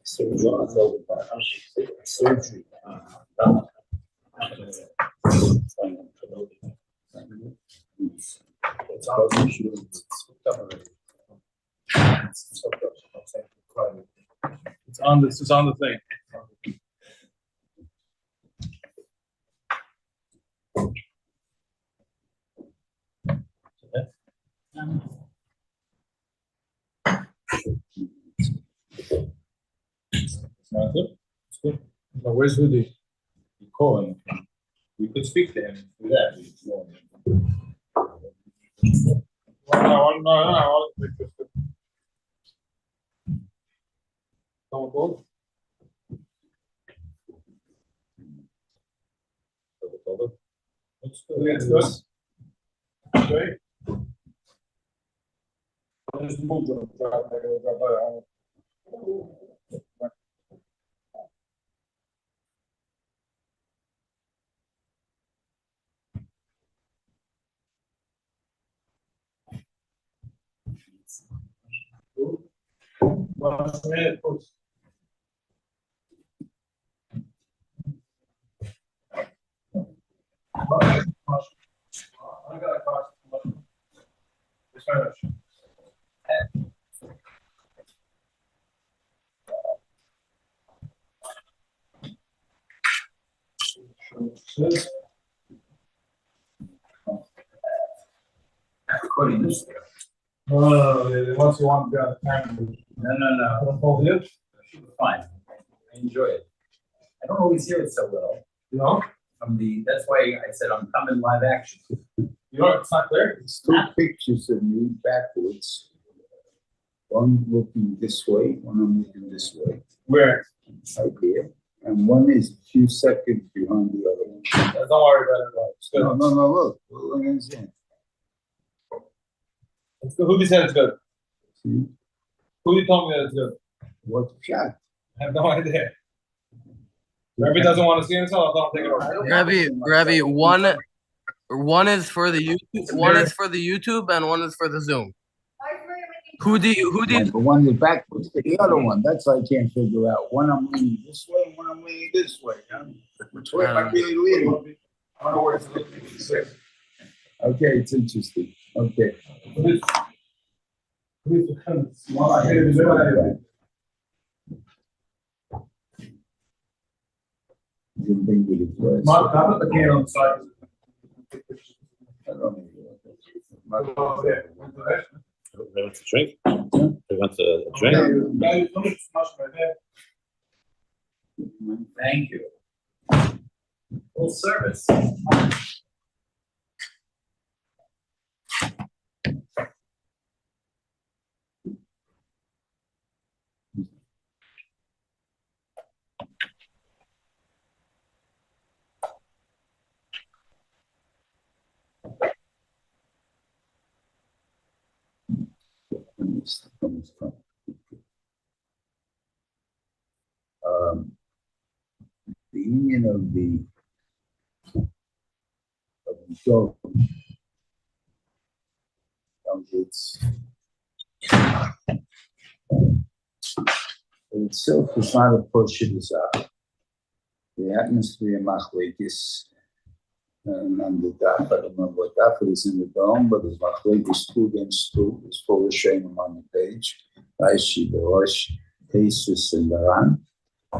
Surgery. It's on this. It's on the thing. Not good. It's good. But where's Rudy? You call him. You could speak to him through that. No. Someone called? It's good. Okay. Just move them. Once you want to be on the camera. No. Hold it. Fine. I enjoy it. I don't always hear it so well. You know? That's why I said I'm coming live action. You know, it's not there. It's two pictures of me backwards. One looking this way, one I'm looking this way. Where? Right here. And one is a few seconds behind the other one. Don't worry about it. It's good. No, look. Look at this. It's good. Who said it's good? See? Who told me that it's good? What shot? I have no idea. Rabbi doesn't want to see himself. I'll take it over. Rabbi, one is for the YouTube, and one is for the Zoom. Who do you? The one is backwards to the other one. That's what I can't figure out. One I'm leaning this way, one I'm leaning this way. Which way am I really leaning? I don't know where it's looking. Okay, it's interesting. Okay. Didn't think we could play. Mark, how about the can on the side? I don't know. They want to drink? They want to drink? Thank you. Full service. The union of the dog itself is not a push, it is up. The atmosphere machlekes and on the daf, I don't remember what daf it is in the dome, but it's machlekes 2 against 2. It's full of shame on the page. Raishi, the Rosh, Jesus, and the Ran.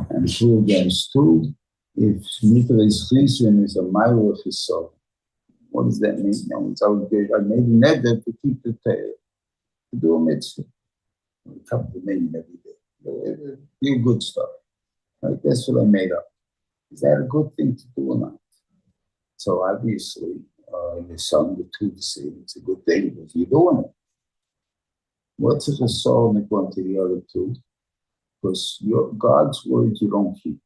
And 2 against 2. If Mitra is Chizrin is a mile of his soul. What does that mean? No, it's always good. I made a nether to keep the tail, to do a mitzvah. We come to me every day. Real good stuff. Like that's what I made up. Is that a good thing to do or not? So obviously, the son, the two to say it's a good thing because you're doing it. What's a soul according to the other two? Because God's word you don't keep,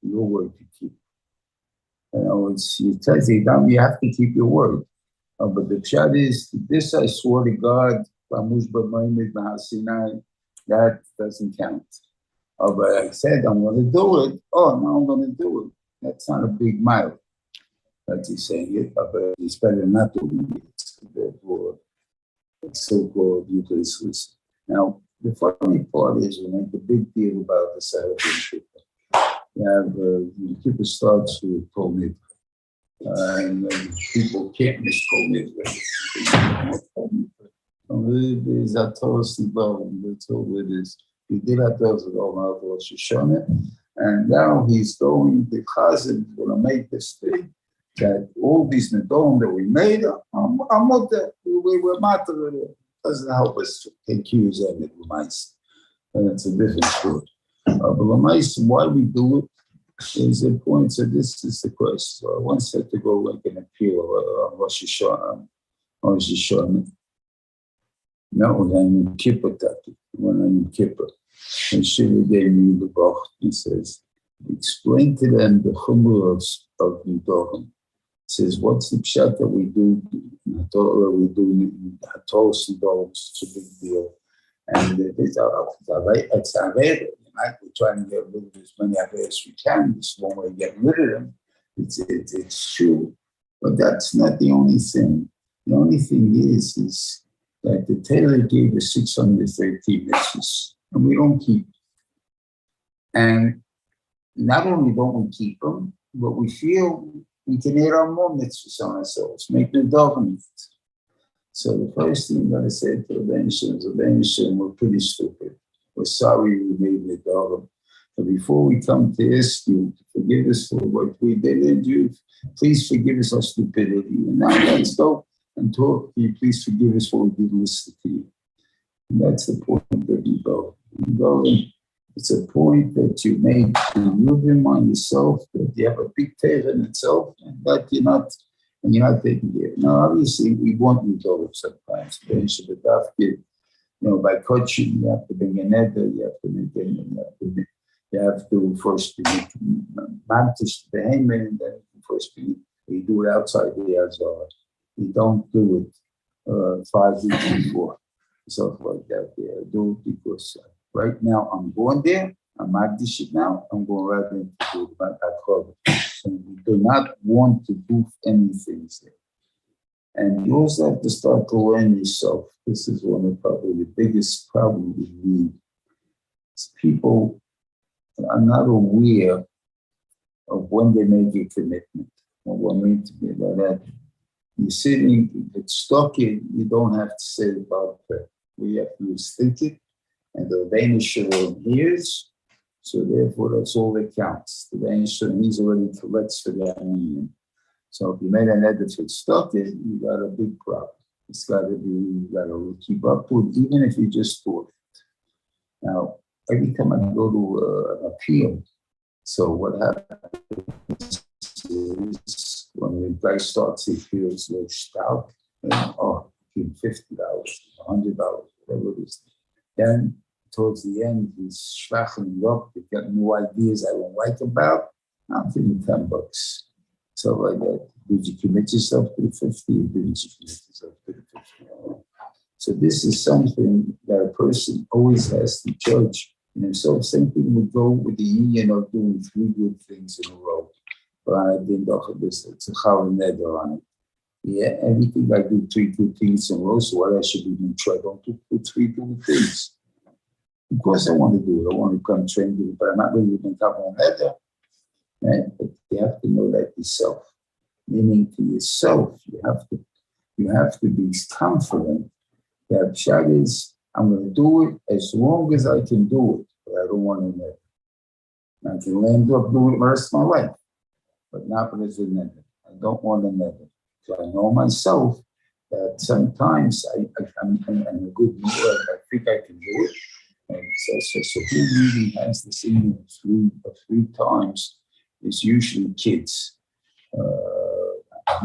your word you keep. You know, it says you have to keep your word. But the pshat is, this I swore to God, that doesn't count. But I said I'm going to do it. Oh, now I'm going to do it. That's not a big mile. That's he's saying it, but it's better not to do it. Therefore, it's so-called utilization. Now, The funny part is we make a big deal about the Seforim. The Kippur starts with Kol Nidre. And people can't miss Kol Nidre. There's Atos Nidre. That's all it is. He did Atos Nidre, Rosh Hashanah. And now he's going, the Chazan is going to make this thing that all these Nidron that we made, I'm not there. We were matter. It doesn't help us to accuse them of Lamaisa. And it's a different story. But Lamaisa, why we do it is the point. So this is the question. So I once had to go like an appeal on Rosh Hashanah. No, when I'm in Kippur, when I'm in Kippur. And Shiri gave me the book. He says, explain to them the chumrah of Nidron. He says, what's the pshat that we do? We do Hatos Nidron. It's a big deal. And it's Aveda. We're trying to get rid of as many Aveda as we can. This one way to get rid of them. It's true. But that's not the only thing. The only thing is that the Torah gave us 613 mitzvahs. And we don't keep them. And not only don't we keep them, but we feel we can add our more mitzvahs on ourselves, make the davening. So the first thing that I said to the Benishim, we're pretty stupid. We're sorry we made the davening. But before we come to ask you to forgive us for what we did in you, please forgive us our stupidity. And now let's go and talk to you. Please forgive us for what we did listen to you. And that's the point that you go. It's a point that you make to remind yourself that you have a big tail in itself and that you're not taking care. Now, obviously, we want you to go sometimes. By coaching, you have to bring a nether, you have to maintain, you have to first be mantis the Haman, and then you do it outside the Azar. You don't do it 5 weeks before. Stuff like that there. Do it because right now I'm going there, I'm at this shit now, I'm going right into the so we do not want to do anything there. And you also have to start to learn yourself. This is one of probably the biggest problems we need. Is people are not aware of when they make a commitment or when they to be like that. You're sitting, if it's stuck in, you don't have to say it about prayer. We have to think it, and the Danish hears, so therefore that's all that counts. The Danish he's already collects for that meaning. So if you made an edit for stuck in, you got a big problem. It's got to be, you got to keep up with, even if you just thought it. Now, every time I go to an appeal, so what happens is when the guy starts, he feels like stout, give $50, $100, whatever it is. Then towards the end, he's schwachening up. He's got new ideas I don't like about. I'm giving $10. So like that, did you commit yourself to the 50? Or didn't you commit yourself to the 50? So this is something that a person always has to judge in himself. Same thing would go with the union of doing 3 good things in a row. But I didn't offer this. It's a chal neder on it. Yeah, everything I do 3 good things in a row, so what I should be doing? Try don't do 3 good things. Of course I want to do it. I want to come train to it, but I'm not really going to come on that. Right? But you have to know that yourself. Meaning to yourself, you have to be confident that Pshat is, I'm going to do it as long as I can do it, but I don't want to never. I can end up doing it the rest of my life, but not as a never. I don't want to never. So I know myself that sometimes I'm in a good mood. I think I can do it. And so who really has this in 3 times is usually kids.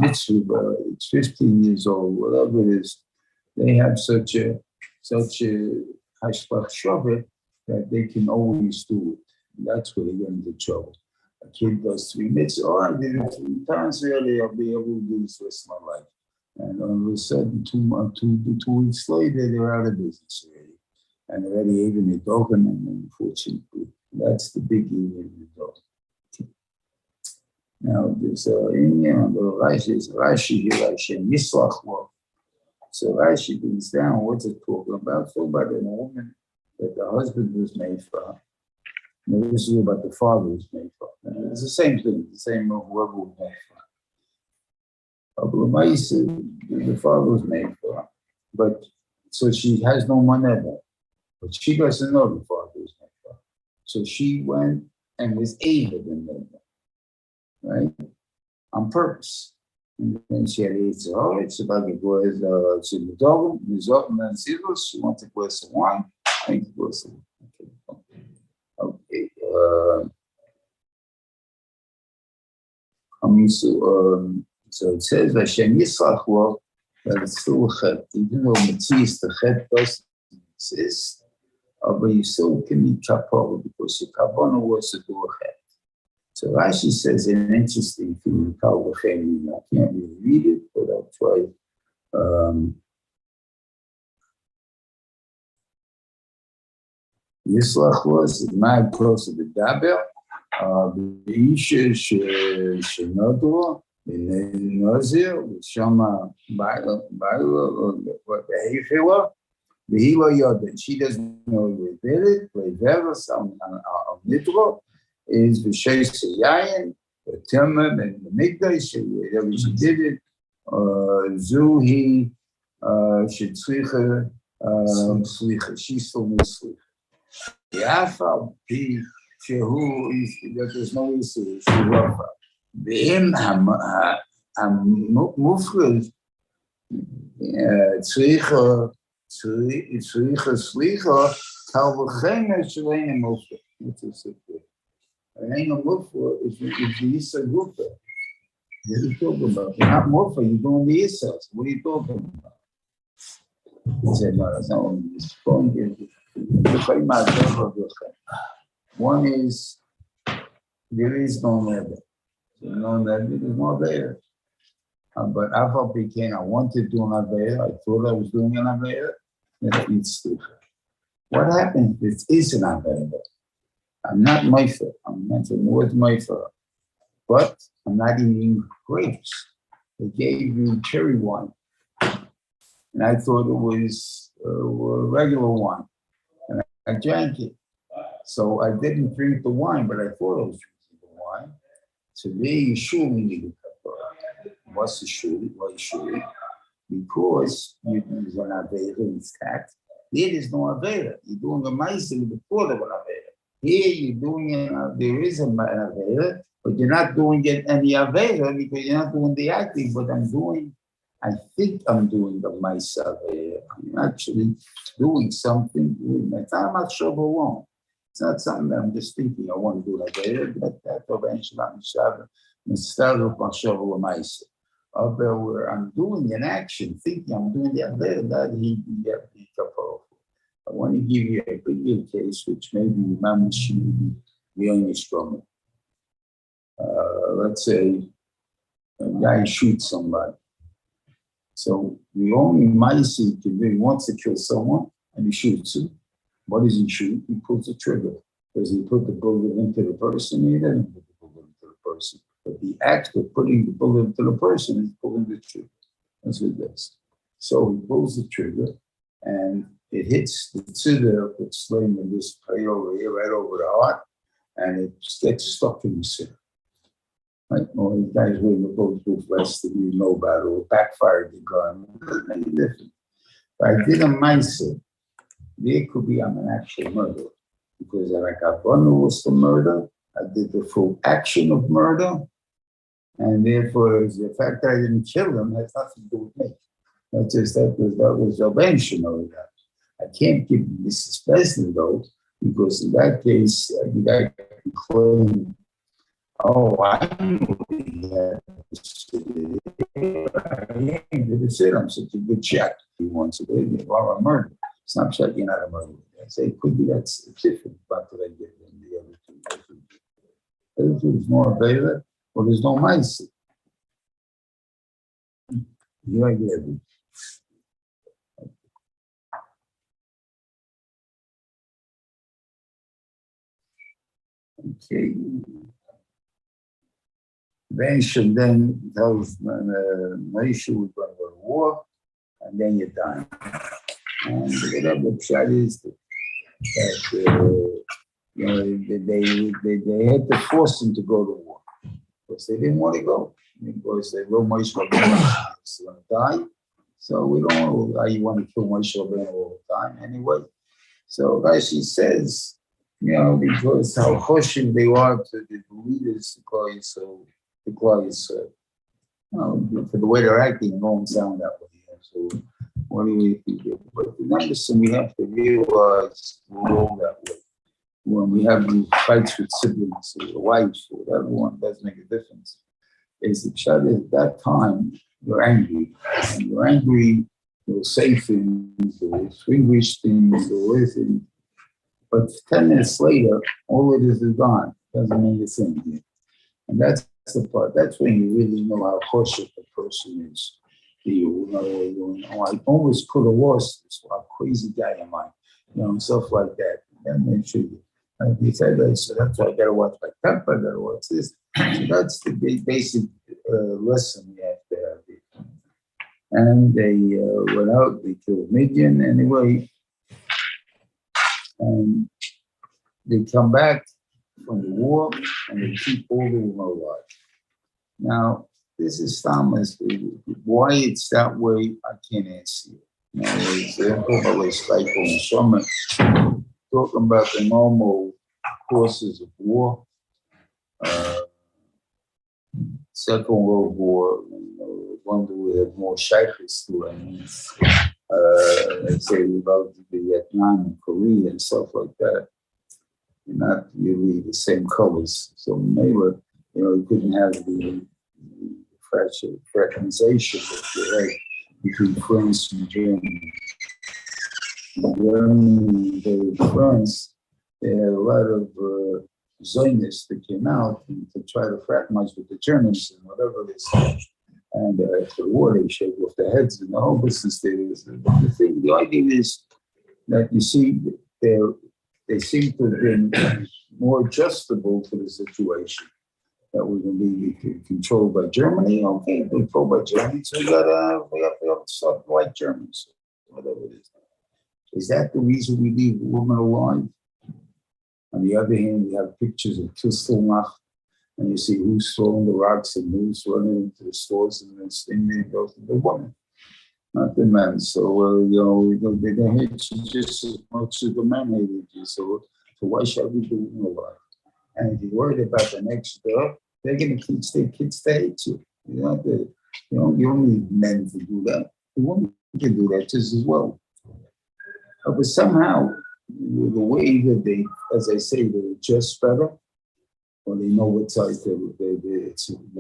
Mitzvah, it's 15 years old, whatever it is. They have such a hashpach shavit that they can always do it. And that's where they get into trouble. A kid does 3 mitzvahs, I did it 3 times, really, I'll be able to do this the rest of my life. And all of a sudden, 2 weeks later, they're out of business already. And already even the dog, and unfortunately, that's the big evil in the dog. Now, there's Indian, the Rashi here, Rashi, Mislach. So Rashi brings down, what's it talking about? So about a woman that the husband was made for her. And this is about the father was made for her. And it's the same thing, the same whoever was made for her. The father was made for her. But so she has no money there. But she doesn't know the father was made for her. So she went and was able to make it, right? On purpose. And then she had it's about the boys, she was dog, and then she wanted to go some wine. I think it was okay. So it says Hashem Yisrach lo, that it's still a chet. Even though Metzius the chet doesn't exist, but you still can be kapara because the kavanah was to do a chet. So Rashi says an interesting thing in Kal V'chein. I can't really read it, but I'll try. Yisrach was mad close to the daber. The isha shenodro in Nazir with Shama Behefila. The Hilo Yodan. She doesn't know where they did it. Play Veras on Nitro. Is the Sheikh Yayin, the Timim, and the Mikdash, wherever she did it, Zuhi, Shetzricha, Slicha, she still needs Slicha. Yafa, Shehu, there's no issue, Shehu, V'im HaMufrid, Tzricha, Slicha, Kal V'chein Shelein Mufrid. Which is it? I ain't gonna look for if the Issa Gufa. What are you talking about? You're not Mufa, you're doing the Issa. What are you talking about? He said, no, that's not what this point is. One is, there is no Nebbe. So no Nebbe, there's no Aveira. But Afal became, I wanted to do an Aveira. I thought I was doing an Aveira. Then it's Slicha. What happens if it is an Aveira? I'm not Meifer. I'm mentioning the word Meifer. But I'm not eating grapes. They gave me cherry wine. And I thought it was regular wine. And I drank it. So I didn't drink the wine, but I thought I was drinking the wine. So there you surely need a kapara. What's the surely? Why surely? Because you use an Aveira, it's taxed. There is no Aveira. You're doing a Maasei before the Aveira. Here you're doing there is an Aveira, but you're not doing any Aveira because you're not doing the acting. But I think I'm doing the Maasei Aveira. I'm actually doing something. It's not machshava alone. It's not something that I'm just thinking I want to do Aveira. But that's eventually instead of machshava Maasei. Where I'm doing an action, thinking I'm doing the Aveira, that he get powerful. I want to give you a bigger case, which maybe Mama should be the only stronger. Let's say a guy shoots somebody. So the only Maasei can do, he wants to kill someone and he shoots him. What does he shoot? He pulls the trigger. Does he put the bullet into the person? He doesn't put the bullet into the person. But the act of putting the bullet into the person is pulling the trigger. That's what it does. So he pulls the trigger and it hits the tziddah that's slaying in this payol here, right over the heart, and it gets stuck in the center. Right? All these guys waiting to go to flesh that you know about, or backfired the gun. It doesn't make any difference. But I did a Maasei. There could be I'm an actual murderer. Because like Abanu was the murder, I did the full action of murder, and therefore the fact that I didn't kill him has nothing to do with me. That's just that was Reuven over that. I can't give Mrs. President though, because in that case, the guy can claim, oh, I knew he had I'm such a good check. He wants to do it. Well, I'm murder. It's not like you're not a murderer. I say it could be that's different, but I get than the other two. The other two is more available, or there's no Maasei. You I get it. Okay. Reuven then tells Moshe we're going to go to war, and then you're done. And whatever the pshat is, that they had to force him to go to war because they didn't want to go, because they wrote Moshe Rabbeinu was going to die. So we don't know how you want to kill Moshe Rabbeinu all the time anyway. So Rashi says, because how choshev they are to the leaders, the guys, for the way they're acting, it won't sound that way. So what do we do? But the medicine we have to realize we're all that way. When we have these fights with siblings or wives or whatever, one does make a difference. Is the shot at that time you're angry, and you're angry, you'll say things, or swingish things, or anything. But 10 minutes later, all it is gone. Doesn't mean the same. And that's the part. That's when you really know how choshev the person is. I almost could have lost this. What a crazy guy am I? And stuff like that. And then he said, so that's why I got to watch my temper, I got to watch this. So that's the basic lesson we have to have. And they went out, they killed Midian anyway. And they come back from the war and they keep all the women alive. Now, this is Thomas. Why it's that way, I can't answer you. Talking about the normal courses of war. Second World War, one that we had more shaykhs to it. Let's say about Vietnam and Korea and stuff like that. They're not really the same colors. So maybe, you couldn't have the fraternization that you had between France and Germany. Germany and France, they had a lot of Zionists that came out to try to fraternize with the Germans and whatever they said. And after the war, they shaved off their heads and the whole business. The idea is that you see, they seem to have been more adjustable to the situation. That we're going to be controlled by Germany. Okay, controlled by Germany, so we have to start like Germans, whatever it is. Is that the reason we leave women alive? On the other hand, we have pictures of Kristallnacht, and you see who's throwing the rocks and who's running into the stores, and then stinging goes to the woman, not the men. So, they don't hate you just as much as the men hated you. So why should we do women alive? And if you're worried about the next door, they're going to teach their kids to hate you. You don't need men to do that. The women can do that just as well. But somehow, the way that they, as I say, they adjust better, or they know what side their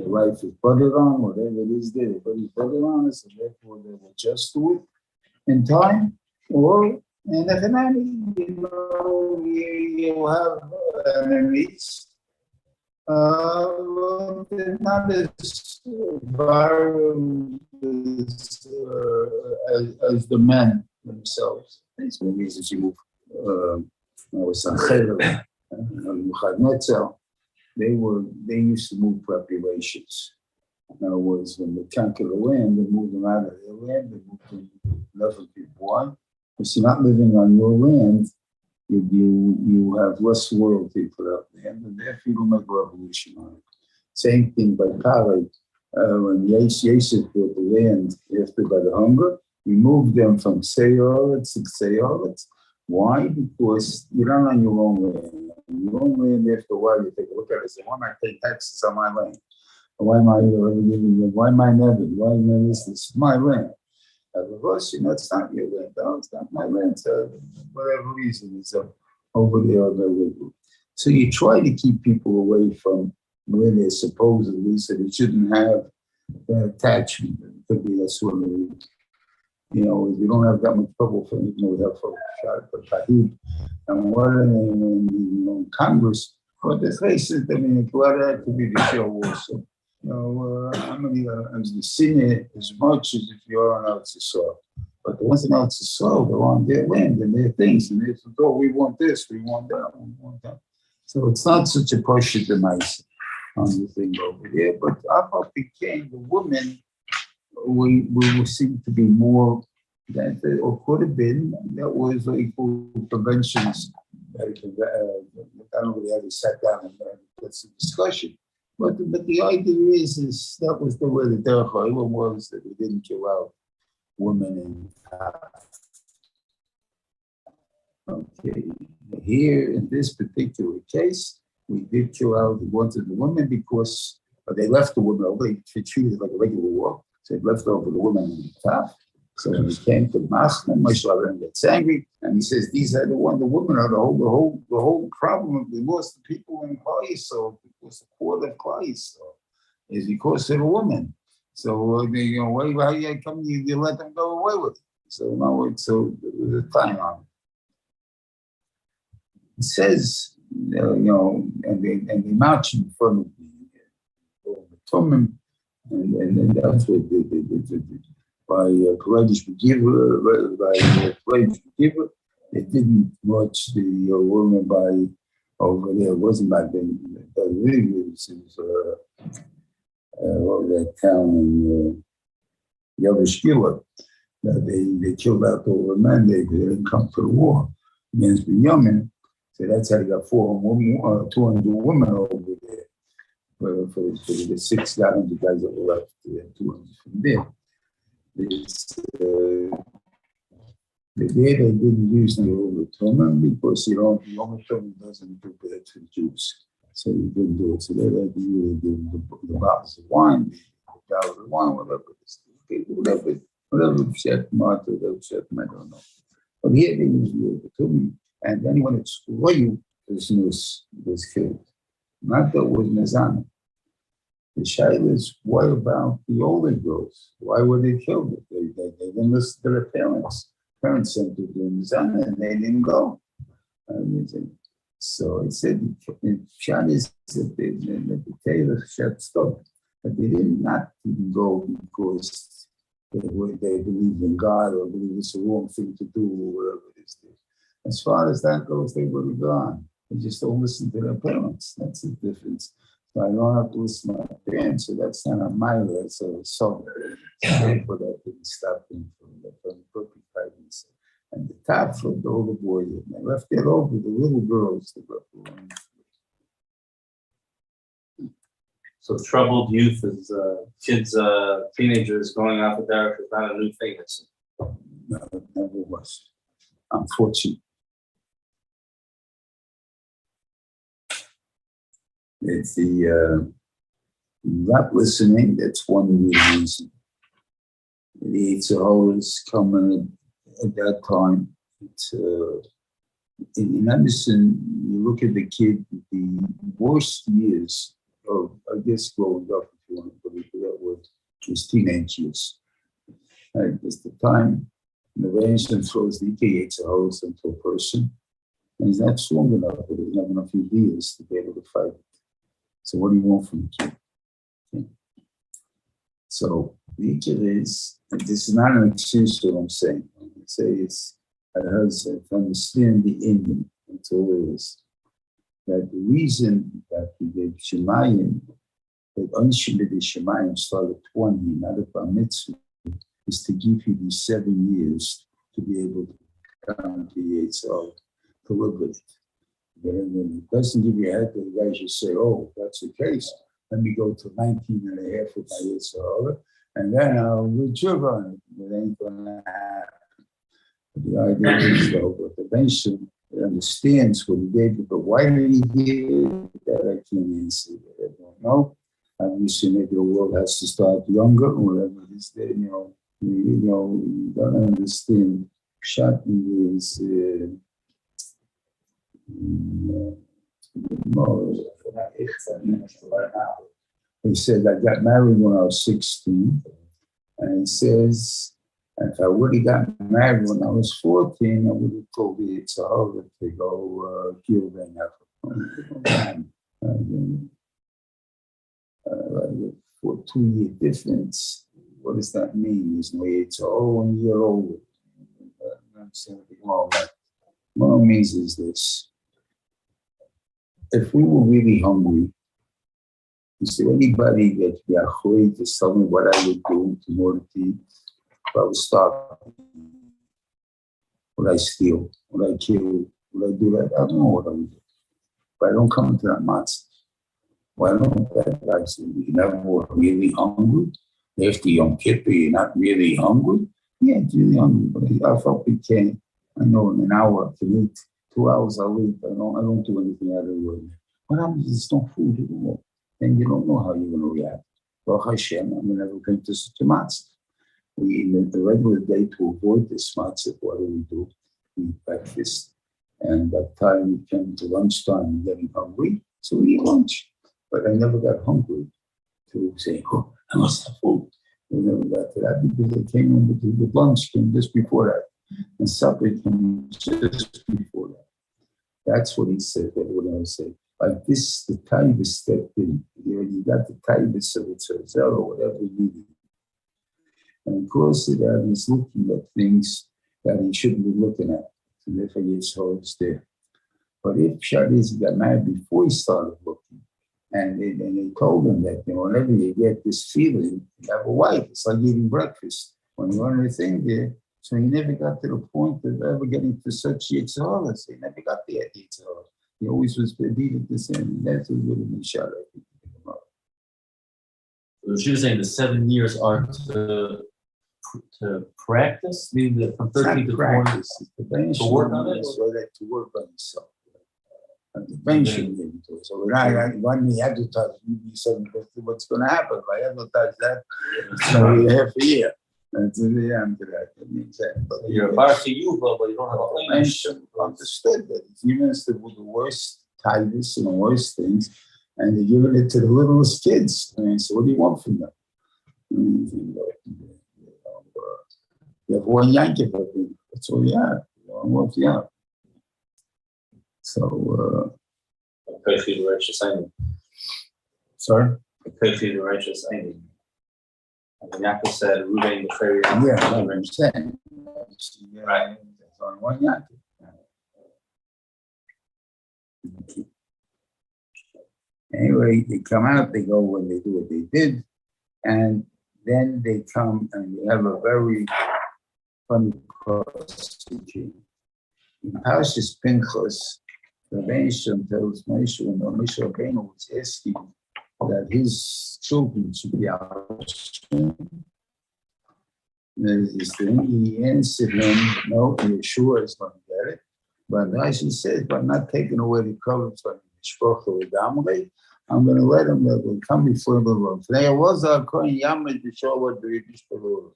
life is buttered on, whatever it is there, everybody's buttered on it, and therefore they will adjust to it in time. And if an enemy, you have enemies, they're not as violent as the men themselves. That's one reason you move. They used to move populations. In other words, when they conquer the land, they move them out of their land, they move to another people. Why? Because you're not living on your land, you have less loyalty for that land, and therefore you don't make a revolution on it. Same thing by Pare. When Yosef bought the land after by the hunger, he moved them from Seyoretz to Seyoretz. Why? Because you're not on your own land. Your own land, after a while, you take a look at it and say, why am I paying taxes on my land? Why am I never? Why is this my land? Because, it's not your land. No, it's not my land. So whatever reason, it's over there. So you try to keep people away from where they're supposedly, so they shouldn't have that attachment. It could be that sort of, we don't have that much trouble for, we have for Tahib. And what are they in Congress? But the cases, a lot of that could be the show also. How many times the senior as much as if you're on Eretz Yisrael. But the ones in Eretz Yisrael, they're on their land and their things. And they say, we want this, we want that, we want that. So it's not such a portion demise on the thing over there. But Abba became the woman, we seem to be more That or could have been that was like conventions. I don't really ever sat down and had some discussion. But the idea is that was the way the Derech HaOlam was, that we didn't kill out women in half. Okay, here in this particular case, we did kill out the ones of the women because they left the women over. They treated it like a regular war. So they left over the women in the top. So when he came to Machman, Moshe Rabbeinu gets angry, and he says, "These are the women are the whole problem. We lost the people in Klai, so because the court of Klai, so is because of the woman. So why you come? You let them go away with it. So now it's the time on. It says, and they march in front of the Tumim, and that's what they did. By Kodesh Begiver, they didn't watch the woman by over there. It wasn't back then. It was that town in Yavashkila. They killed out all the men. They didn't come to the war against Beniman. So that's how they got 200 women over there. For the 600 guys that were left, 200 from there. They didn't use the Overtoman because the Overtoman doesn't do bad to the Jews. So you didn't do it. So they had to really do the bottles of wine, the bottles of wine, whatever Shet Martha, whatever Shet, I don't know. But here they used the Overtoman. And anyone at Shkoyu was killed. Not that was Nazana. The Shaila is, what about the older girls? Why were they killed? They didn't listen to their parents. Parents sent them to Nazana and they didn't go. So it said, Pshat is that the Taylor Pshat stopped. But they did not even go because they believed in God or believe it's a wrong thing to do or whatever it is. As far as that goes, they would have gone. They just don't listen to their parents. That's the difference. So I don't have to listen to my parents, so that's not a mile, that's a song. Therefore, that didn't stop them from perfect fighting. And the top for the older boys, they left it over the little girls. So troubled youth is kids, teenagers going off the derech is not a new thing. No, it never was. Unfortunately. It's the not listening, that's one reason. The Yitzhak is coming at that time. It's, in Anderson, you look at the kid, the worst years of, I guess, growing up, if you want to believe that word, was teenage years. It's the time the Rebbeinu throws the Yitzhak into a person, and he's not strong enough, but he doesn't have enough ideas to be able to fight. So what do you want from the kid? Okay. So the Ikir is, and this is not an excuse for what I'm saying. I say it's, I heard to understand the ending. That's all it is. That the reason that we gave Shemayim, that Onshim the Shemayim started 20, not a bar mitzvah, is to give you these 7 years to be able to come to Yitzhak, to live with it. But it doesn't give you a head, the guys just say, oh, that's the case. Let me go to 19 and a half with my Yitzhak, and then I'll do tshuva on it. It ain't going to happen. But the idea is, though, but the Benson understands what he did, but why did he do that? I can't answer that. I don't know. Obviously, maybe the world has to start younger or whatever it is. You don't understand. Shotgun is he said, I got married when I was 16. And he says, if I would have gotten married when I was 14, I would have told the Yitzhak to go kill them. For 2-year difference, what does that mean? There's no Yitzhak 1 year old. What it means is this. If we were really hungry, is there anybody that be afraid to tell me what I would do in order to eat? If I was starving, would I steal? Would I kill? Would I do that? I don't know what I would do. But I don't come to that matzah. Why don't that guy say, you never were really hungry? After Yom Kippur, you're not really hungry? Yeah, it's really hungry, but I felt we can. I know in an hour I can eat. 2 hours I'll eat. I don't do anything out of the way. What happens is there's no food anymore. Then you don't know how you're going to react. Baruch Hashem, I'm never going to such a matzah. We eat the regular day to avoid this matzah. What do? We eat breakfast. And by the time we came to lunchtime, we're getting hungry. So we eat lunch. But I never got hungry to say, oh, I must have food. We never got to that because they came in with lunch came just before that. And supper came just before that. That's what he said, that what I say. Like this, the time stepped in. You got the time of it, or whatever you needed. And of course, that he's looking at things that he shouldn't be looking at. So therefore, it's there. But if Shadiz got married before he started looking, and they told him that, whenever you get this feeling, you have a wife. It's like eating breakfast. When you want anything there, so he never got to the point of ever getting to such yitzharas. He never got there at yitzharas. He always was beat the same. That's a little bit shot, I think. She was saying the 7 years are to practice, meaning from 13 to 20 to work on it? So that to work on yourself. Eventually, so when I advertise, what's going to happen? If I advertise that, it's going to be half a year. Until the end of that. That means that. But you're a Parshas, but you don't have a plan. Understood that humans that were the worst tigers and the worst things, and they're giving it to the littlest kids. So what do you want from them? You have one Yankee, that's all you have. What you have. So, sorry? And Ya'akov said, Reuven, the Pharaoh. Yeah, that's what I'm saying. Right. That's on one Ya'akov. Anyway, they come out, they go when they do what they did, and then they come and they have a very funny question. In Parshas Pinchas, the Rebbeinu tells Moshe, when Moshe Rabbeinu was asking that his children should be out. There's this thing, he answered him, no, Yeshua is going to get it. But Rashi says, but not taking away the cover from Mishpocha or Damre, I'm going to let him that will come before the Lord. There was a Kohen Yamid to show what the Yiddish Lord.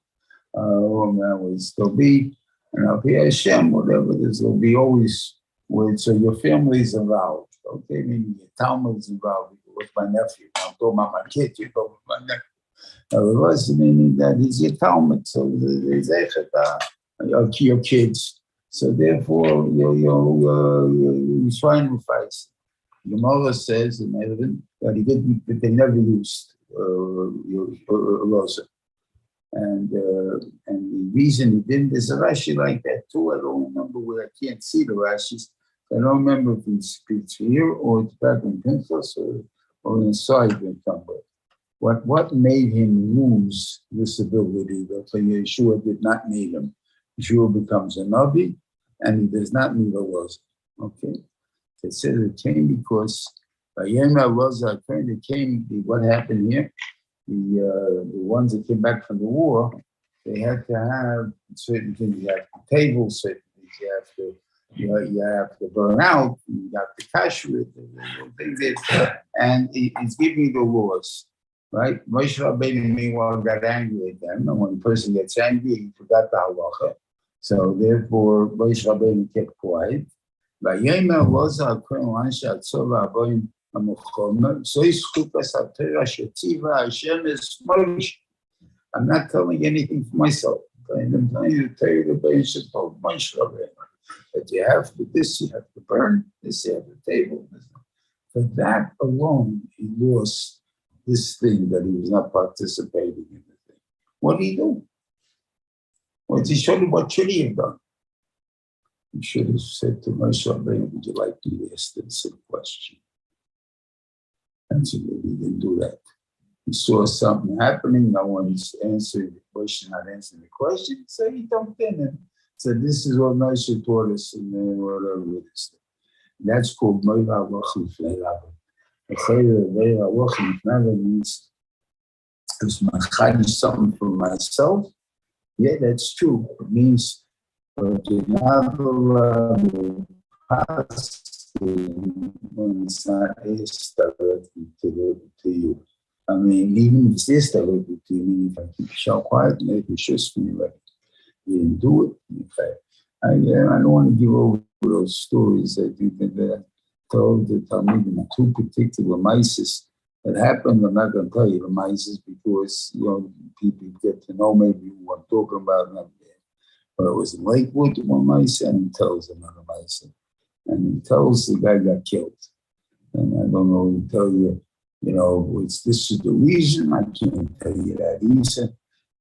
Oh man, will still be, and I'll be Hashem, whatever this will be always with, so your family is involved. Okay, meaning your Talmud is involved with my nephew. I'm talking about my kid, you're talking about my nephew. It was meaning that he's your Talmud, so there's your kids. So therefore, you're trying to fight. The Gemara says in Evan that they never used Rosa. And the reason he didn't, there's a Rashi like that too. I don't remember where, I can't see the Rashis. I don't remember if it's here or it's back in Pinchas or inside somewhere. What made him lose this ability that Yeshua did not need him? Yeshua becomes a Navi and he does not need a Rosa. Okay? It says it came because by Yema Rosa, it came, what happened here? The ones that came back from the war, they had to have certain things. You have to table certain things. You have to burn out. You have to cash with things. And he's giving you the laws, right? Moshe Rabbeinu meanwhile got angry at them, and when a person gets angry, he forgot the halacha. So therefore, Moshe Rabbeinu kept quiet. By Yema was a Kohen Lansha Tzova Aboim. I'm not telling anything for myself. I'm telling you to tell you the Beit told Moshe Rabbeinu that you have to this, you have to burn this, you have to table. For that alone, he lost this thing that he was not participating in the thing. What did he do? What should he have done? He should have said to Moshe Rabbeinu, would you like me to ask this question? And so he didn't do that. he saw something happening, no one's answering the question, not answering the question, so he jumped in and said, this is what Moshe taught us, and then whatever it is. That's called Moira Wachim Fleirabim. The Moira Wachim Fleirabim means it's something for myself. Yeah, that's true. It means you're not allowed to pass when it's not asked directly to you. I mean, even if it's asked directly to you, if I keep shall quiet, maybe it's just me, like you didn't do it. Okay. I don't want to give over those stories. I think that they're told the Talmud in two particular mices that happened. I'm not going to tell you the mices because, people get to know maybe what I'm talking about. Not there. But it was in Lakewood, one mice, and he tells another mice. And he tells the guy got killed. And I don't know, he tell you, this is the reason. I can't tell you that either.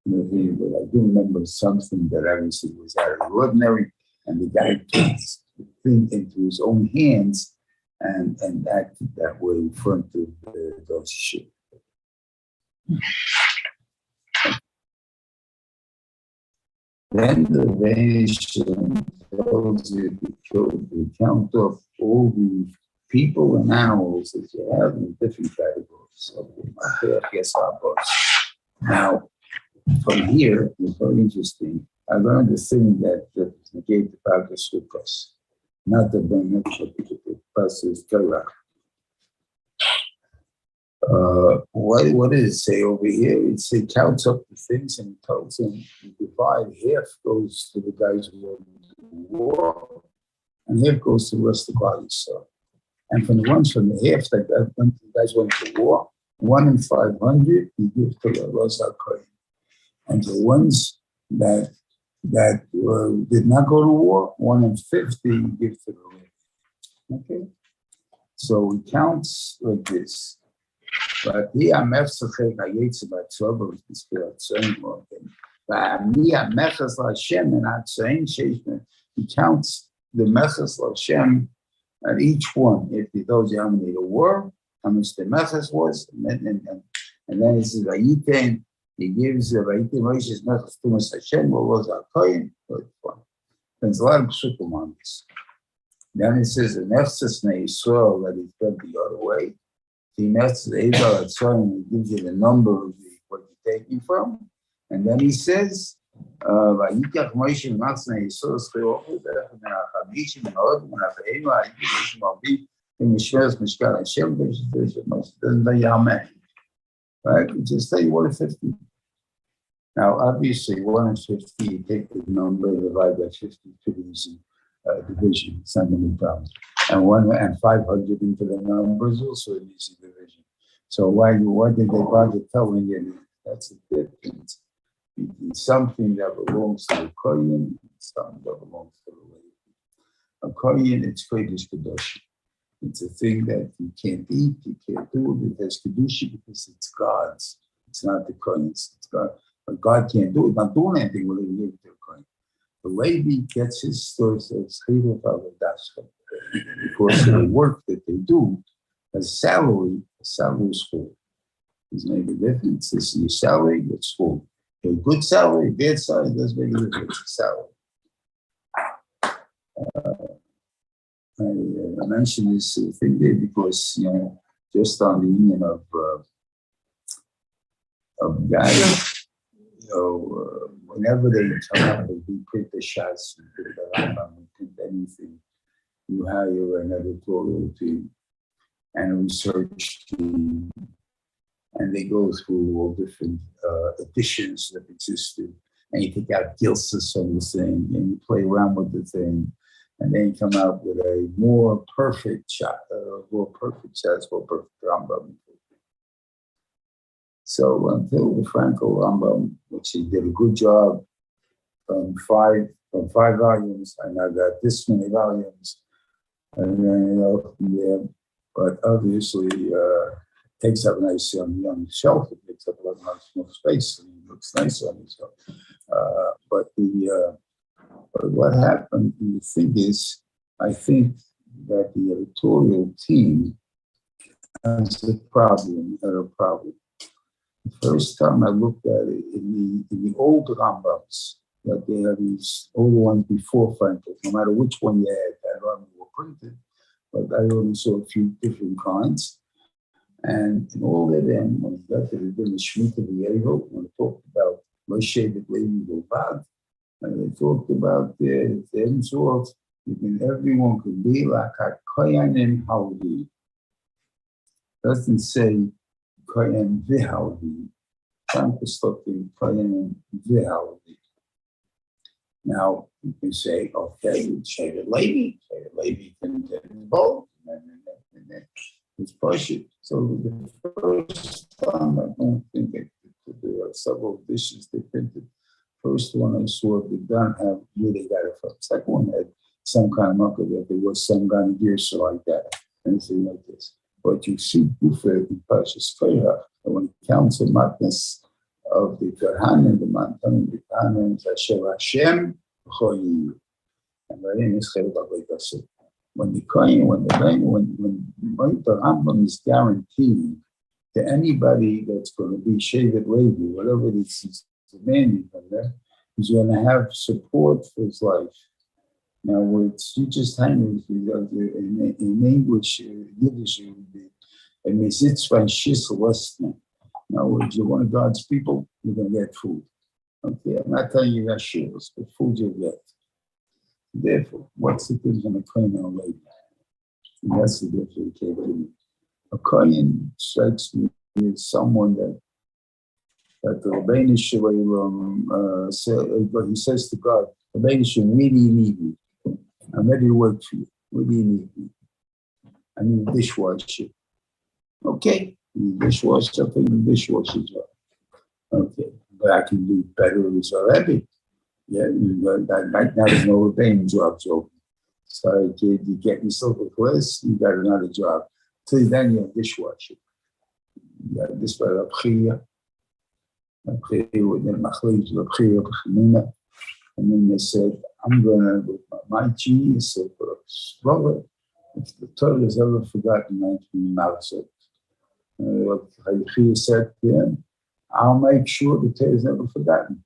But I do remember something that obviously was out of the ordinary, and the guy took the thing into his own hands and acted that way in front of those shit. Then the Nation tells you to count off all the people and animals that you have in different categories. So, now, from here, it's very interesting. I learned the thing that negate the Parshas Sukkos, not the Parshas Torah. What does it say over here? It says counts up the things and tells them divide. Half goes to the guys who went to war, and half goes to the rest of the body. So, and from the ones from the half that the guys went to war, 1 in 500 you give to the הכהן. And the ones that did not go to war, 1 in 50 you give to the Levy. Okay, so it counts like this. But here I'm Efsachek Hayetze Batzova with this Tzayin Morgan. But me I'm Mechas L'Hashem and Atzayin Sheishman. He counts the Mechas L'Hashem at each one. If he tells you how many there were, how much the Mechas was, and then he says Vayitain. He gives Vayitain Moshe's Mechas Tumas Hashem. What was our Cohen? There's a lot of psukim on this. Then it says the Nefses Ne'Yisrael that he's done the other way. He gives you the number of what you're taking from. And then he says, right? You just say 1 in 50. Now, obviously, 1 in 50, you take the number, divide by 50, pretty easy division. It's not any problem. And 500 into the numbers also an easy division. So why did they bother telling you? That's a difference between something that belongs to the Kohen and something that belongs to the Levy. A Kohen, it's Kodesh Kedoshim. It's a thing that you can't eat, you can't do it. It has Kedusha because it's God's. It's not the Kohen's. It's God. But God can't do it. Not doing anything with it. You give it to the Kohen. The Levy gets his source of Schiruf Avodah because of the work that they do. A salary is full. Doesn't make a difference. This is your salary, it's full. A good salary, bad salary, doesn't make a difference. It's salary. I mentioned this thing there because, just on the union of guys, whenever they come up and we print the shots, we print the Rambam, we print anything, you hire an editorial team and a research team, and they go through all different editions that existed, and you take out gilsas on the thing, and you play around with the thing, and then you come out with a more perfect shot, more perfect Rambam. So until the Franco Rambam, which he did a good job from five volumes, and I got this many volumes, and then but obviously takes up a nice young shelf. It takes up a lot of more space, and it looks nice on it. So, but what happened? The thing is, I think that the editorial team has a problem. first time I looked at it in the old Rambams, that they have these older ones before Feinstein, no matter which one you had, I don't know were printed, but I only saw a few different kinds. And in all of them, when we got to the Shemitah of the Yehov, when we talked about Moshe the Levi Bovad, and they talked about the end sort, everyone could be like a Kohen and Halvi. Doesn't say Kohen v'Halvi. Trying to stop in Kohen v'Halvi. Now you can say, okay, Shaved Levi can both, and then it's Parshas. So the first time, I don't think there are several dishes they printed. First one I saw, they don't have where they got it from. Second one had some kind of marker that there was some kind of Gursa like that, anything like this. But you see Gufa in Parshas Feyach, when it counts the madness of the Kohen and the Mantan, the Kohen is Asher Hashem, Choyi. And by then it's Chayv Abaydasu. When the Kohen, when the Rambam is guaranteed to anybody that's going to be Shevet Levi, whatever it is demanding from them, he's going to have support for his life. Now, you just hang in English, Yiddish, it would be a mitzvah shis lessman. Now, if you're one of God's people, you're going to get food. Okay, I'm not telling you that shirs, but food you'll get. Therefore, what's the thing on a Kohen or Levi? And that's the difference. A Kohen strikes me as someone that the Rabbeinu Shalom said, he says to God, Rabbeinu Shalom, where do you need me? I'm ready to work for you. Where do you need me? I need a dishwasher. Okay, you need a dishwasher, I'll take the dishwasher job. Okay, but I can do better as already. Yeah, right now there's no Rabbeinu jobs open. Sorry, kid, you get yourself a place, you got another job. Till then, you're a dishwasher. You got this by Rabchia. And then they said, I'm going to, with my genius, brother, if the Torah has ever forgotten 19 Maatos-Maasei, what said to him, I'll make sure the Torah is never forgotten.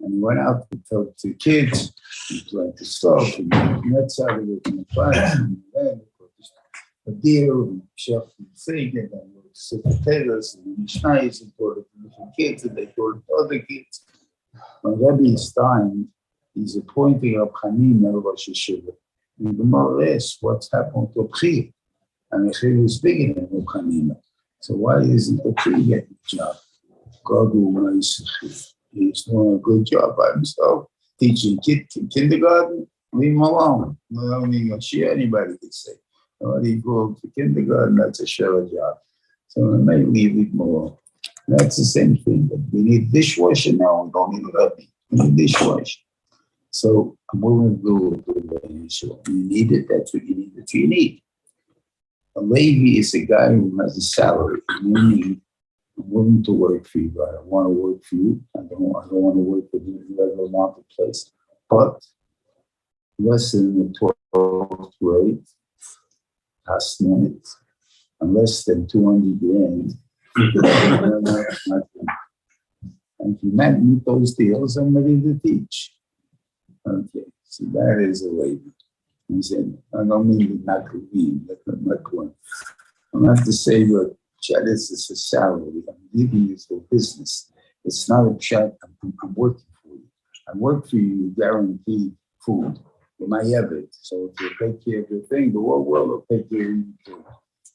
And he went out to tell the kids, he played the stuff, and the nets out of it, and the plants, and then a deer, and chef and thing, and then sit potatoes, and the mishnayos, and taught it to different kids, and they taught it to other kids. When Rebbe is dying, he's appointing Rab Chanin as Rosh Hashiva. And the Gemara asks, what's happened to Abchir? And Abchir is bigger than Rab Chanin. So why isn't Abchir getting the job? God will he's doing a good job by himself, teaching kindergarten, leave him alone. No need to share anybody can say. Nobody go to kindergarten, that's a share job. So we may leave him alone. That's the same thing. But we need dishwasher now. We don't need a we need dishwasher. So I'm willing to do it. You need it. That's what you need. That's what you need. A Levi is a guy who has a salary. I'm willing to work for you, but I don't want to work for you. I don't want to work for you in the regular marketplace. But less than the 12th grade, past minutes, and less than 200 grand. And if you might meet those deals, I'm ready to teach. Okay, so that is a Levi. He said, I don't mean not to be, that's not one. I'm not to say that this is a salary. I'm giving you for business. It's not a chat. I'm working for you. I work for you, guarantee food. You might have it. So if you take care of your thing, the whole world will take care of you too.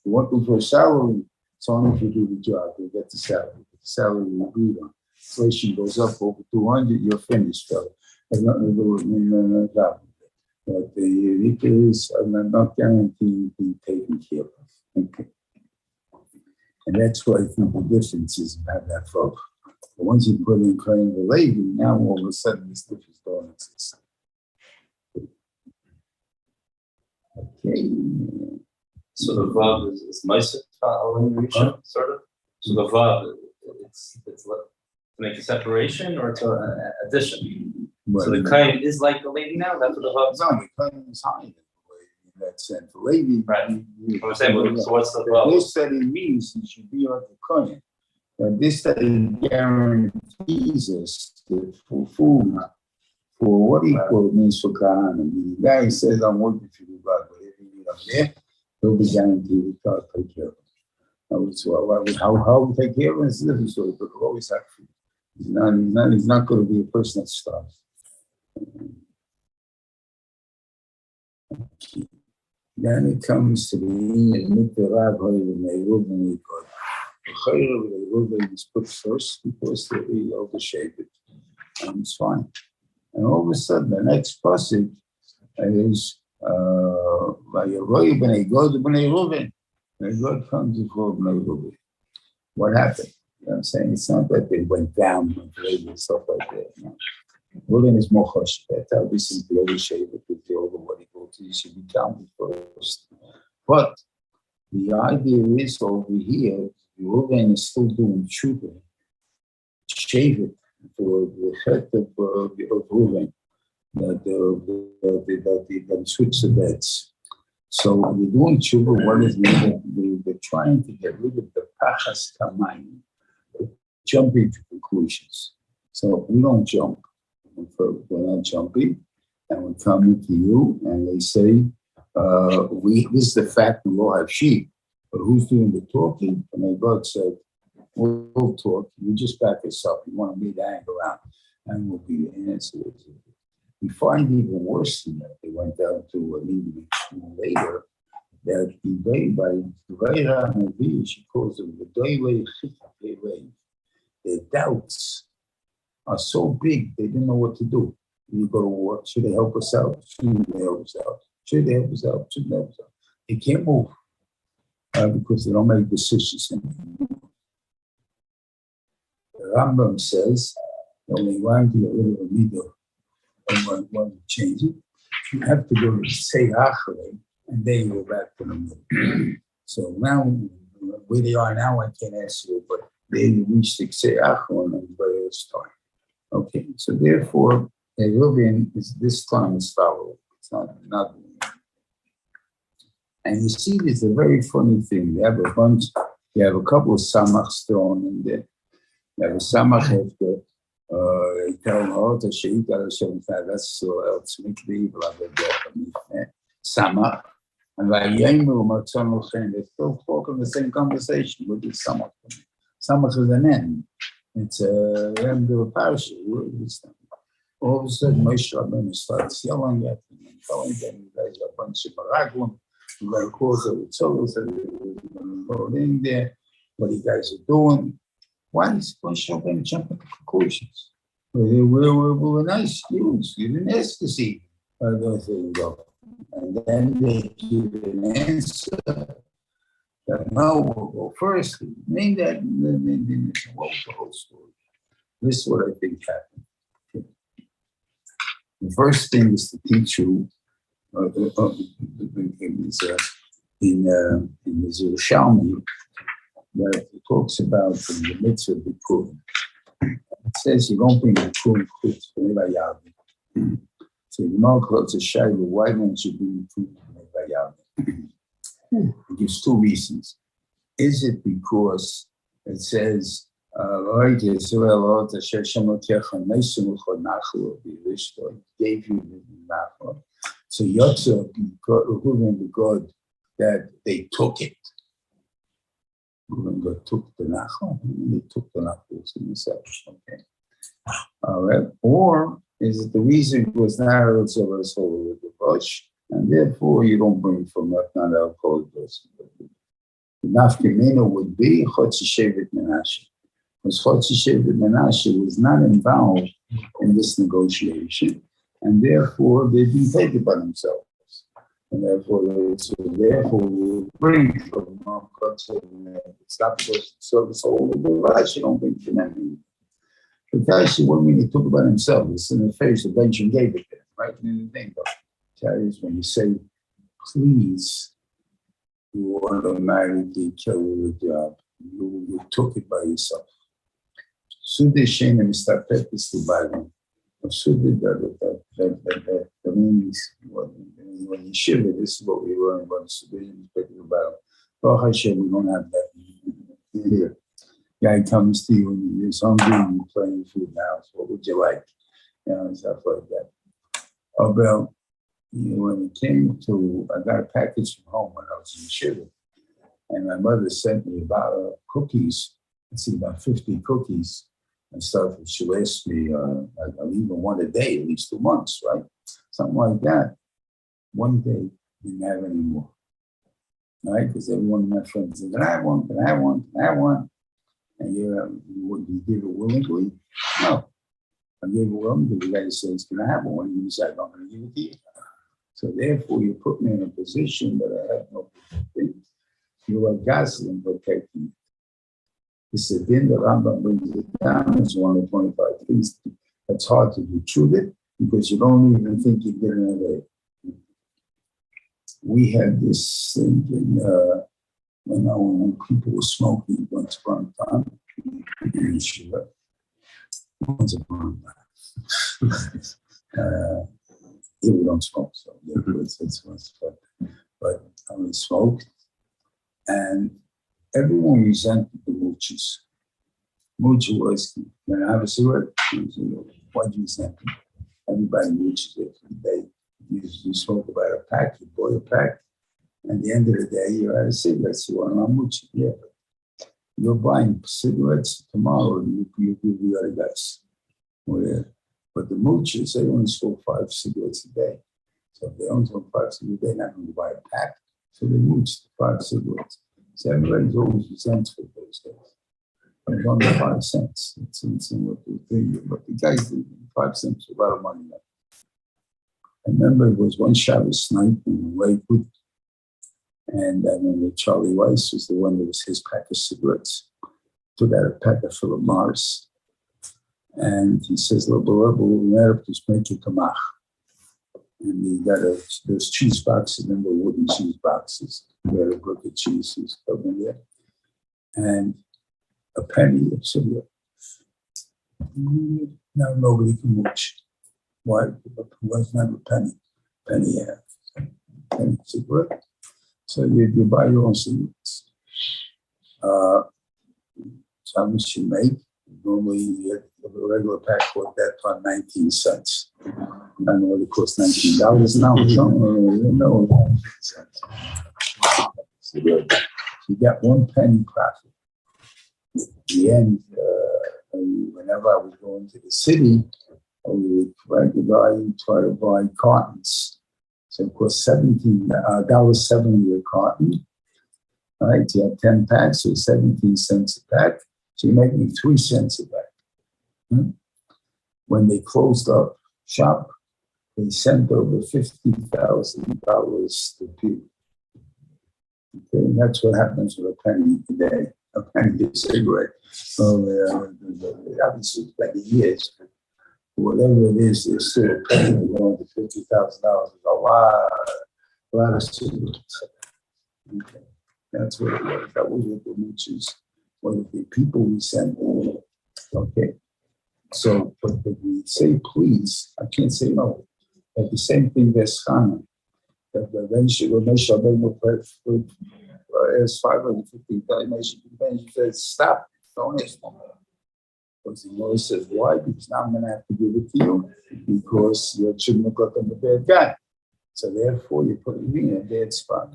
You're working for a salary. It's only if you do the job, you get the salary. The salary you agreed on. Inflation goes up over 200, you're finished, fellow. Has nothing to do with me, no problem. But the is, I'm not guaranteeing being taken care of. Okay. And that's why I think the difference is about that folk. But once you put in Kohen and Levi, now all of a sudden this difference don't exist. Okay. So the Vav is Meiser, sort of? So the Vav, it's to make a separation or to addition? Well, so the Kohen is like the Levi now? That's what the Vav is? No, the Kohen is higher than the Levi in that sense. The Levi, right. I'm saying, so what's the Vav? This that it means he should be like the Kohen. This guarantees us that for food, for what he called means for Kahana. The guy says, I'm working for you, God, whatever you need, I'm there. He'll be guaranteed that God take care of him. How we take care of him is a different story, but we'll always have food. He's not going to be a person that starves. Then it comes to the Harav Reuven God. The Reuven is put first because they overshape it, and it's fine. And all of a sudden, the next passage is God comes before Reuven. What happened? You know what I'm saying? It's not that they went down and stuff like that. No. Reuven is more hush. That's how we simply overshape it with the over what he goes to. You should be counted first. But the idea is over here, Reuven is still doing tshuva. Shave it for the effect of Reuven, that switch the beds. So we're doing tshuva. What is needed? They're trying to get rid of the pachas kamayim, jumping to conclusions. So we don't jump. We're not jumping, and we're coming to you, and they say, this is the fact we all have sheep, but who's doing the talking? And then God said, we'll talk, you just back us up. You want me to hang around, and we'll be the answer. We find even worse than that. They went down to a meeting later that she calls them the their doubts are so big, they didn't know what to do. You go to war, should they help us out? Should they help us out? Should they help us out? Should they help us out? They can't move because they don't make decisions anymore. The Rambam says that when you want to get rid of a leader and want to change it, you have to go to say Achre, and then you go back to the middle. So now, where they are now, I can't answer you, but they reach the say Achre and everybody else start. Okay, so therefore, Reuven is this time is followed. It's not. And you see, there's a very funny thing. You have a couple of samachs thrown in there. You have a samach after. They tell them, oh, the sheikh, that's so else, blah, blah, blah. Samach. And they still talking the same conversation with the samach. Samach is an end. It's a end of a Parshas. All of a sudden, Moshe Rabbeinu starts yelling at them and telling them, you guys are a bunch of baraglim. You're going to cause a ritzolos, and you're going to go in there. What you guys are doing? Why is Moshe Rabbeinu jumping to conclusions? We're nice students. You didn't ask to see. And then they give an answer that no, we'll go first. Name that, and then what was the whole story? This is what I think happened. Okay. The first thing is to teach you in the Yerushalmi that it talks about the mitzvah of the Bikurim. It says you don't bring the Bikurim chutz v'nevayavim. So you know, it's a shayla. Why don't you bring the Bikurim v'nevayavim? It gives two reasons. Is it because it says, gave you the nachal? So Yotzer, the God, that they took it. God took the nachal. They took the nachal themselves. Okay. All right. Or is it the reason was not with the bush, and therefore you don't bring from that not alcohol person. The nafkamina would be Chotzi Shevet Menashe. Because Chotzi Shevet Menashe was not involved in this negotiation, and therefore they didn't take it by themselves. And therefore, we bring from it's not supposed to service all of the rights, you don't bring from them. Because what when he took it by himself, it's in the face of Benjamin gave it to him, right? In the name of when you say, please, you automatically kill the job. You took it by yourself. Sude Shane and Mr. is to buy them. That means when you shiver, this is what we learn about the Sude and Mr. Baruch Hashem, we don't have that here. Guy comes to you and he's hungry and you're playing food in the house. What would you like? And stuff like that. Oh, well, when it came to, I got a package from home when I was in Shiur, and my mother sent me about cookies. Let's see, about 50 cookies and stuff. And she asked me, I'll even one a day, at least 2 months, right? Something like that. One day, didn't have any more. Right? Because every one of my friends said, can I have one? Can I have one? Can I have one? And would you give it willingly? No. I gave it willingly. The guy says, can I have one? And you said, I'm going to give it to you. So therefore, you put me in a position that I have no thing. You're like gasoline protecting me. It's a din that Rambam brings it down. It's one of the 25 things that's hard to do truth because you don't even think you're getting away. We had this thing when people were smoking once upon a time. Once upon a time. Here we don't smoke, so it's but we smoked, and everyone resented the mooches. Mooch was, can I have a cigarette? Why do you resent them? Everybody mooches it. You smoke about a pack, you bought a pack, and at the end of the day, you had a cigarette. So you want to mooch? Yeah. You're buying cigarettes tomorrow, and you give the other guys. But the mooches, they only smoke 5 cigarettes a day. So if they only smoke 5 cigarettes a day, they're not going to buy a pack. So they mooch 5 cigarettes. So everybody's always resentful those days. But it's only 5 cents. It's what they think. But the guys, 5 cents is a lot of money. I remember it was one Shabbos night in Lakewood, and I remember Charlie Weiss was the one that was his pack of cigarettes. Took out a pack of Philip Morris. And he says, we'll just make a kamach. And he got those cheese boxes, and the wooden cheese boxes. He had a brick of cheese, he's coming there. And a penny of cigarette. Now nobody can mooch. Why? It was not a penny. Penny half. Penny cigarette. So you buy your own cigarettes. So how much you make? Normally, you get a regular pack for that time, 19 cents. I know what it costs, $19 now. No, 19 cents. So you got 1 penny profit. At the end, whenever I was going to the city, I would try to buy cartons. So it cost $17.70 a carton. All right, you have 10 packs, so 17 cents a pack. So you're making 3 cents a pack. When they closed up shop, they sent over $50,000 to people. Okay, and that's what happens with a penny today. A penny a cigarette. So obviously it's like years. Whatever it is, there's still a penny going to $50,000. It's a lot of cigarettes. Okay. That's what it was. That was what the mooches. What if the people we send? Okay. So, but if we say please, I can't say no. At the same thing, there's Chana. That when as 550 times, she says, stop, don't ask no more. Because the Lord says, why? Because now I'm going to have to give it to you because you shouldn't have got them a bad guy. So therefore, you're putting me in a bad spot.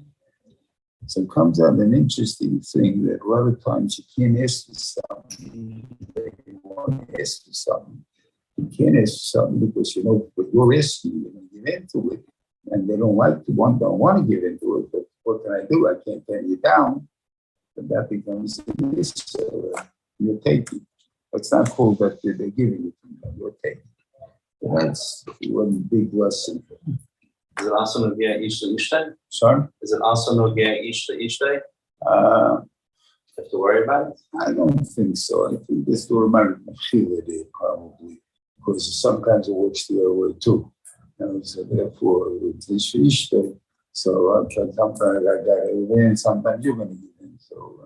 So it comes out an interesting thing that a lot of times you can't ask for something. You want to ask for something. You can't ask for something because you know what you're asking, you're going to give into it. And they don't like to don't want to give into it. But what can I do? I can't turn you down. But that becomes this. You're taking. It's not called that they're giving it to you. You're taking. So that's one big lesson. Is it also Nogia Ish to Ishtay? Sorry? Is it also Nogia Ish to Ishtay? You have to worry about it? I don't think so. I think this will remind me probably. Because sometimes it works the other way too. And so therefore, it's Ishtay. So sometimes I got it in, sometimes you're going to get in. So,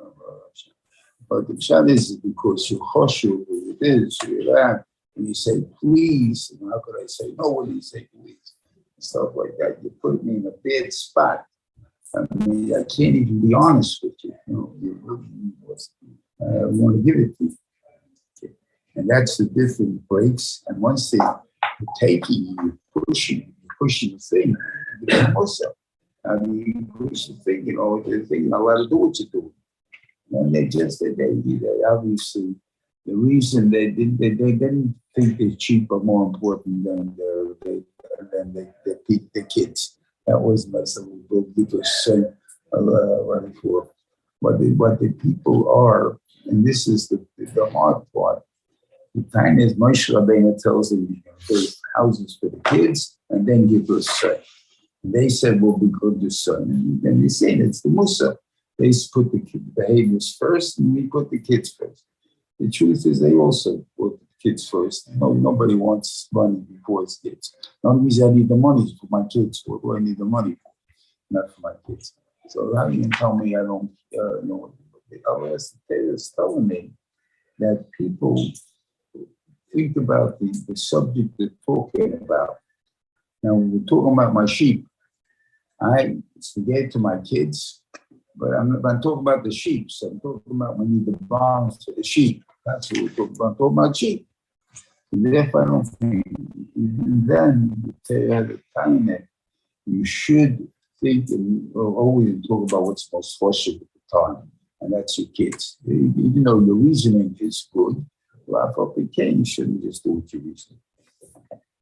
but the challenge is because you choshu what it is, and you say please, and how could I say no when you say please? Stuff like that. You put me in a bad spot. I mean, I can't even be honest with you. I want to give it to you. Okay. And that's the different breaks. And once they're taking you, pushing the thing, you become also. I mean, you push the thing, the thing, you're not allowed to do what you do. And they obviously, the reason they didn't think the sheep are more important than the kids. That was necessarily because what the people are, and this is the hard part. The time is Moshe Rabbeinu tells them you can build houses for the kids and then give us son. They said, well, because the son. And then they say it's the Musa. They put the behaviors first and we put the kids first. The truth is they also put the kids first. Nobody wants money before it's kids. The only reason I need the money is for my kids. What do I need the money for? Not for my kids. So how you can tell me I don't know? It's telling me that people think about the subject they're talking about. Now, we're talking about my sheep. I forget to my kids, but I'm talking about the sheep. So I'm talking about we need the bonds for the sheep. That's what we're talking about. I'm talking about sheep. And therefore, I don't think. And then, at the time that you should think and always talk about what's most special at the time, and that's your kids. Even though your reasoning is good, you shouldn't just do what you reason.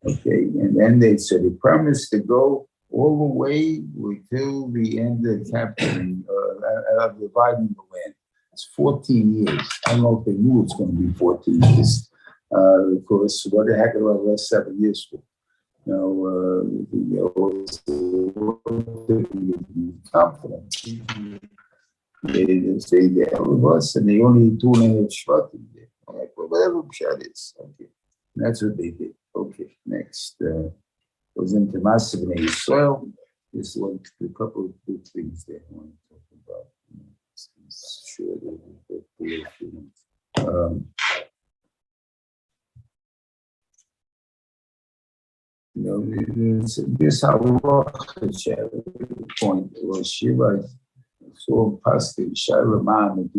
Okay, and then they said they promised to go all the way until the end of capturing, dividing the land. It's 14 years. I don't know if they knew it's going to be 14 years. Of course, what the heck are the last 7 years for? Confident. They say they have us, and they only do a shot in there. I'm like, well, whatever shot is. Okay, and that's what they did. Okay, next. Goes into massive in the soil. This one, a couple of good things there I want to talk about. Sure, this point was she was so past the Shira Man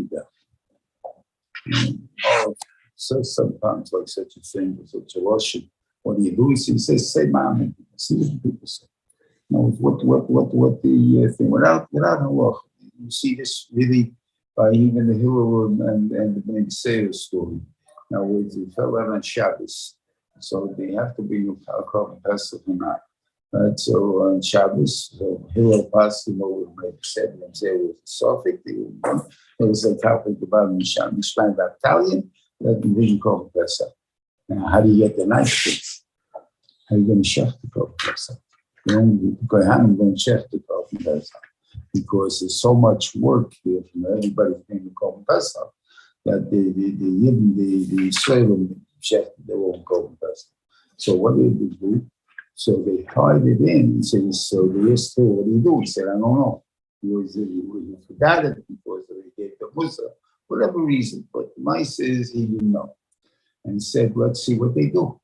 so sometimes like such a thing, such a Russian. What do you do? He says, say man, see what people say. What the thing without halach. You see this really by even the hero and the Maatos-Maasei story. Now we fell out on Shabbos. So they have to be called Pesach or not. Right? So on Shabbos, the hero passed him over said and say it was a Sophic. It was a topic about Mishlan Italian that we didn't call Pesach. Now, how do you get the nice things? How are you going to chef the call Pesach? I'm going to chef the call Pesach because there's so much work here from everybody going to call Pesach that the Israelim chef, they won't go with us. So what did they do? So they tied it in and said, so the Esther, what do you do? He said, I don't know. He forgot it because they gave the Musa, whatever reason. But my says he didn't know. And he said, let's see what they do.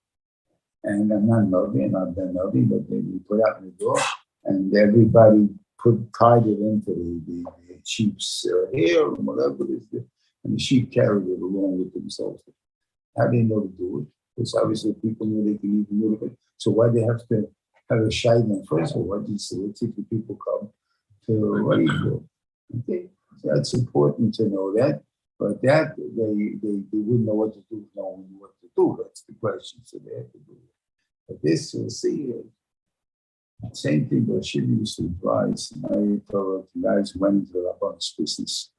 And I'm not Novi, and I've been Novi, but they put out in the door, and everybody tied it into the sheep's hair and whatever it is. And the sheep carried it along with themselves. How do they know to do it? Because obviously people know they can even move it. So why they have to have a shayna first of all? What do you say? Let's see if the people come to what do you do? Okay, so that's important to know that. But that they wouldn't know what to do, knowing what to do. That's the question. So they have to do it. But this we'll see. Same thing that she used to advise. And I told the guys went to Rabban's business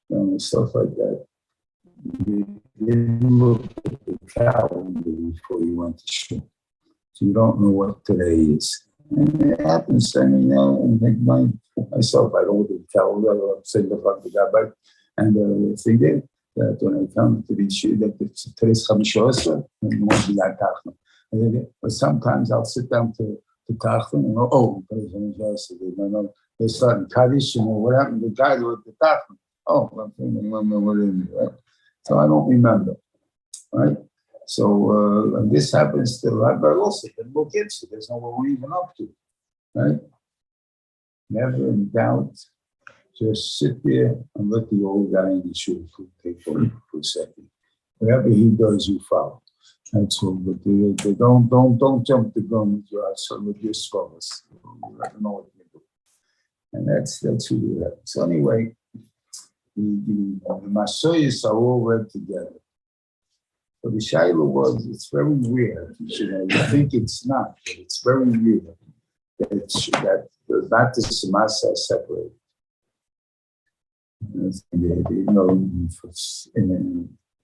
and stuff like that. You didn't look at the calendar before you went to shul. So you don't know what today is. And it happens, I mean, I think myself, I don't look at the calendar, I'm saying the fuck the guy, and the thing is that when I come to the shul, that today's Chamishos, and you won't be like Tachman. But sometimes I'll sit down to Tachman and go, oh, today's Chamishos, they start Kaddish, and what happened to the guy with the Tachman? Oh, I'm thinking, what is it, right? So I don't remember, right? So this happens to Rabbi also, and we'll get to. There's no what we're even up to, right? Never in doubt. Just sit there and let the old guy in the shul take over for a second. Whatever he does, you follow. That's all. But they don't jump the gun with your son with your scholars. You never know what you do. And that's who you have. So anyway, the Masoyas are all read together. But the Shiloh was, it's very rare. You think it's not, but it's very rare that the Maatos-Maasei are separated.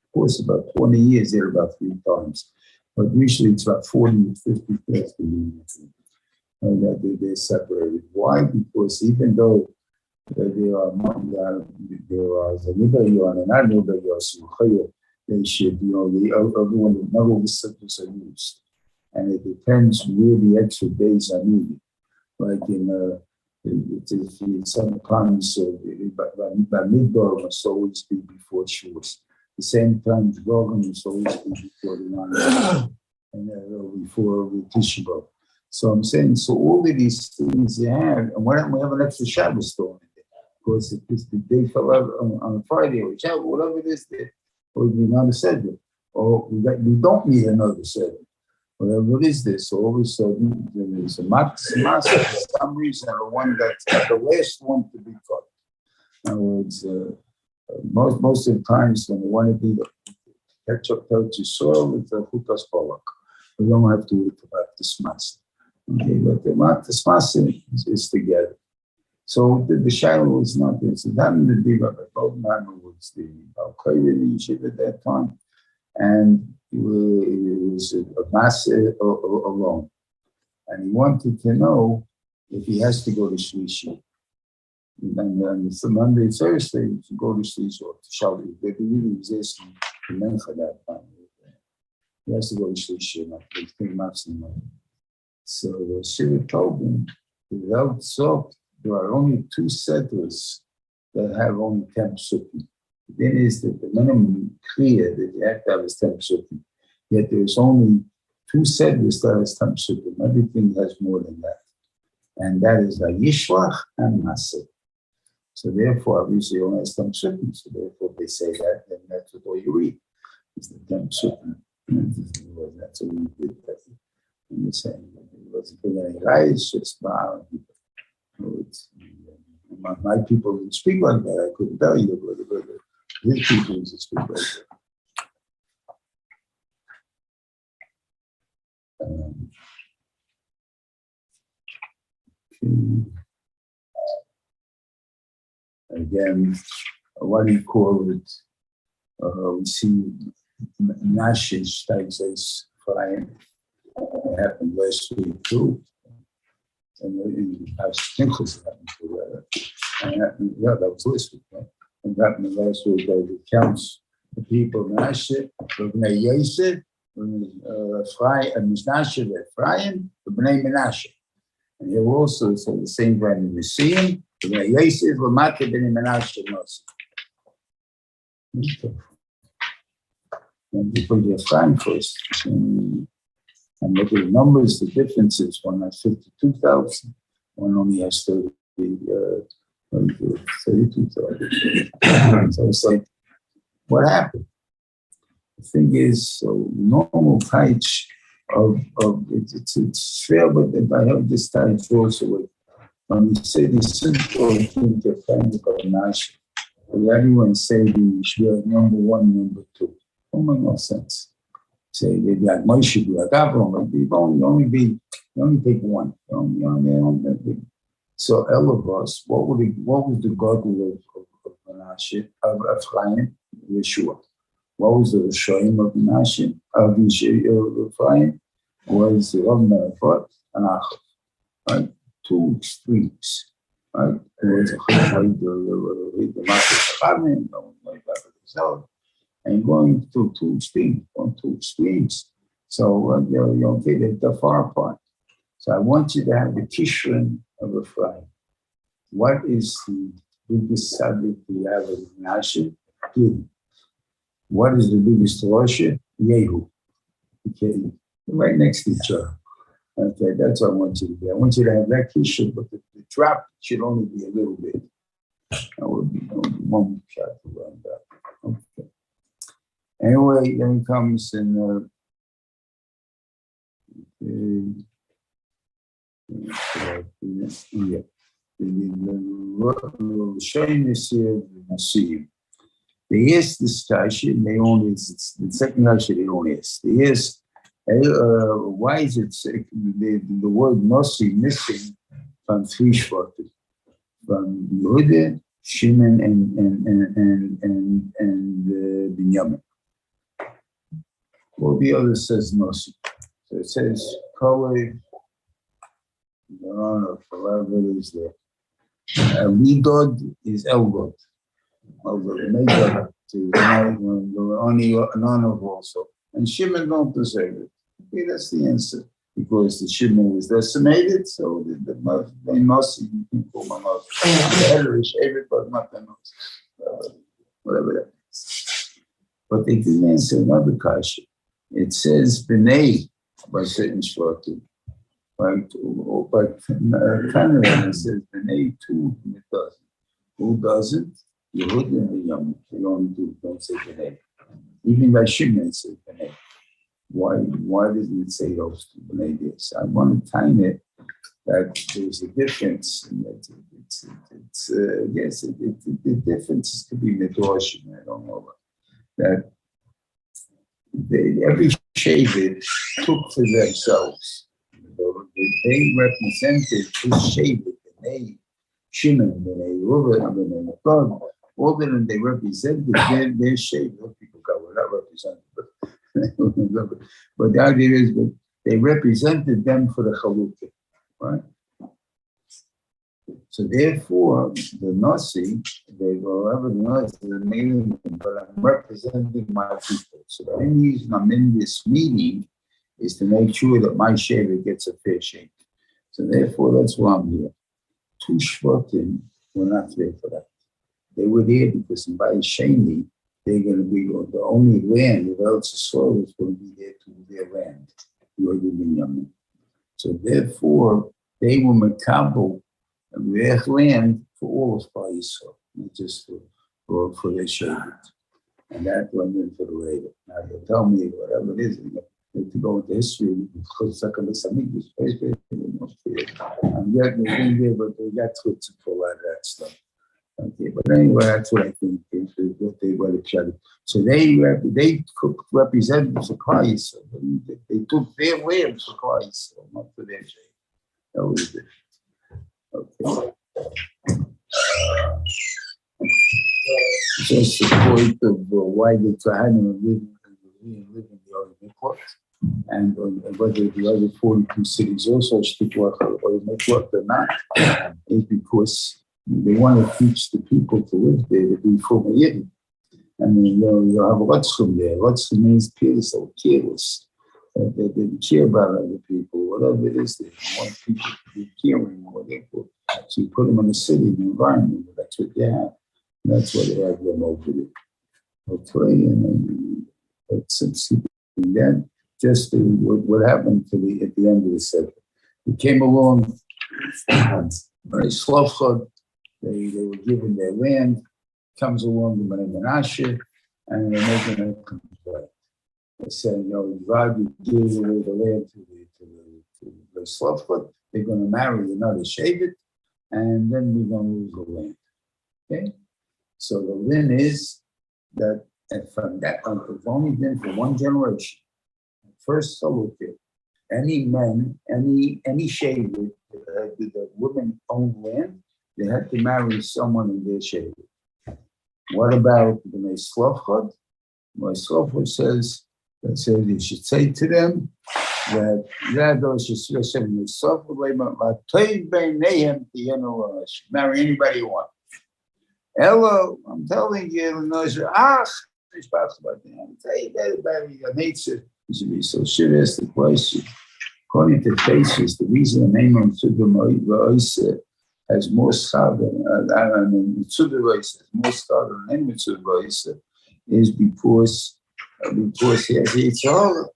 Of course, about 20 years, they're about 3 times. But usually it's about 40 to 50 that they're separated. Why? Because even though there are they should, everyone, not all the sectors are used. And it depends where the extra days are needed. Like sometimes by midbar must always be before Shurs. The same time, Gorgon must always be before the Nine and before the Tisha B'Av. So I'm saying, so all of these things you have, and why don't we have an extra Shabbos store in there? Because if the day fell out on a Friday or Shabbos, whatever it is, or we not a Seder, or we don't need another Seder. What is this? So all of a sudden, there's a Maatos-Maasei for some reason, the one that's the last one to be cut. In other words, most of the times when they want to be the catch up to soil, it's a Chukas Polak. We don't have to wait for Maatos-Maasei. Okay, but the Maatos-Maasei is together. So the Shiloh is not this. It happened to be Rabbi Goldman, who was the Al-Qaeda Yeshiva at that time, and it was a Maasei alone. And he wanted to know if he has to go to Shlishi. And then Monday, Thursday, to go to Shlishi or to Shalom. They really was asking the Mencha that time. He has to go to Shlishi, not to take maximum. So the Shiva told him, there are only 2 settlers that have only 10 psukim. Then is that the minimum clear that you have to have is 10 psukim. Yet there's only 2 settlers that has 10 psukim. Everything has more than that. And that is Yishlach and Maasei. So therefore, obviously, only has 10 psukim. So therefore, they say that, then that's what all you read. It's the 10 psukim. That's what we did. And you're saying that it wasn't for any guys, just my people didn't speak like that. I couldn't tell you, but his people used to speak like that. Again, what do you call it? We see Nashish takes as Efraim. It happened last week too. And I think this happened to that. And that was last week, right? And that happened last week. It counts the people of Menashe, Bnei Yosef, Efraim, and Menashe, Efraim, Bnei Menashe. And here also it's the same brand we see him. Bnei Yosef, Lamate, Bnei Menashe, Moshe. And people get Efraim first. And look at the numbers, the differences. One has 52,000, one only has 32,000. So it's like, what happened? The thing is, so normal types of it's fair, but I have this type also. When you say the simple thing to find the combination, everyone say the Shia number 1, number 2. Don't make no sense. Say maybe like Moshe, like Avram, but you only take one. So Elavos, what was the godly of Menashe, of Efraim? Yeshua. What was the Rishonim of Menashe, of Efraim? Was Rav Merafot and Achav. Right? 2 extremes. Right? There was the Maatos-Maasei, and going to 2 extremes. So okay, they're far apart. So I want you to have the Kishrin of Efraim. What is the biggest subject we have of Menashe? What is the biggest Rosh? Yehu. Okay, right next to each other. Okay, that's what I want you to do. I want you to have that kishur, but the drop should only be a little bit. That would be only one shot to run that. Okay. Anyway, then comes in They asked this Tasha, and they only, it's the second Tasha they don't ask. They asked, why is it the word Nasi missing from three Shvatim? From Yehuda, Shimon, and Beniman. All the others says Nasi. So it says, Kalev, whatever is there. Lidod is Elgod. Only none of also. And Shimon don't deserve it. Okay, that's the answer. Because the Shimon was decimated, so they must people must the Irish, everybody not the most. Whatever that is. But they didn't answer another kasha. It says B'nai by certain shvatim. Right? But Canada it says B'nai too, it doesn't. Who doesn't? Yehuda and the Yom. They only don't say B'nai. Even by Shimon it says B'nai. Why doesn't it say those two B'nai this? I want to time it that there's a difference. And the differences could be Midrashim, I don't know. That every Shevet took for themselves. They represented his Shevet, B'nai Shimon, B'nai Reuven, B'nai God. All of them, they represented their Shevet. People were not represented, but the idea is that they represented them for the Chalukah, right? So therefore, the Nasi, they go over the Nasi, but I'm representing my people. So the only reason I'm in this meeting is to make sure that my Shevet gets a fair shake. So therefore, that's why I'm here. Two Shvatim were not there for that. They were there because in Bayis Sheni, they're going to be the only land, the Eretz Yisrael is going to be there to their land. So therefore, they were makabel their land for all of Bayis Yisrael, not just for their Shevet. And that went in for the later. Now you tell me whatever it is, to go into history, I'm getting there, but they got twits for a lot of that stuff. Okay, but anyway, that's what I think is what they were trying. So they represented the Christ. So they took their land for Christ, so not for their shape. That was it. Okay. Just the point of why the Kohanim are living in the Old Mikvot, and whether the other 42 cities also stick with Old Mikvot or not, is because they want to teach the people to live there to be from a Yidden. I mean, you have Rotzchum there. Rotzchum means careless or careless. They didn't care about other people, whatever it is. They want people to be caring or whatever. So you put them in a city, an environment. That's what they have. That's why they have them over there. Okay, and then that just what happened at the end of the set. It came along, very Slavchad. They were given their land, comes along the Menashe, and they're making a complaint. They said, God, you give away the land to the Slavchad, they're going to marry another Shevet, and then we're going to lose the land. Okay? So the win is that from that point, it's only been for one generation. First Chalukah, any men, any Shevet, the women owned land, they had to marry someone in their Shevet. What about the Meislavchad? Meislavchad says you should say to them that marry anybody you want. Hello, I'm telling you, I'll tell you everybody, your nature, you should be so serious. The question, according to Faces, the reason the name of Tzudah has more schar than Tzudah has more schar than the name of Tzudah is because he has Yitzhak.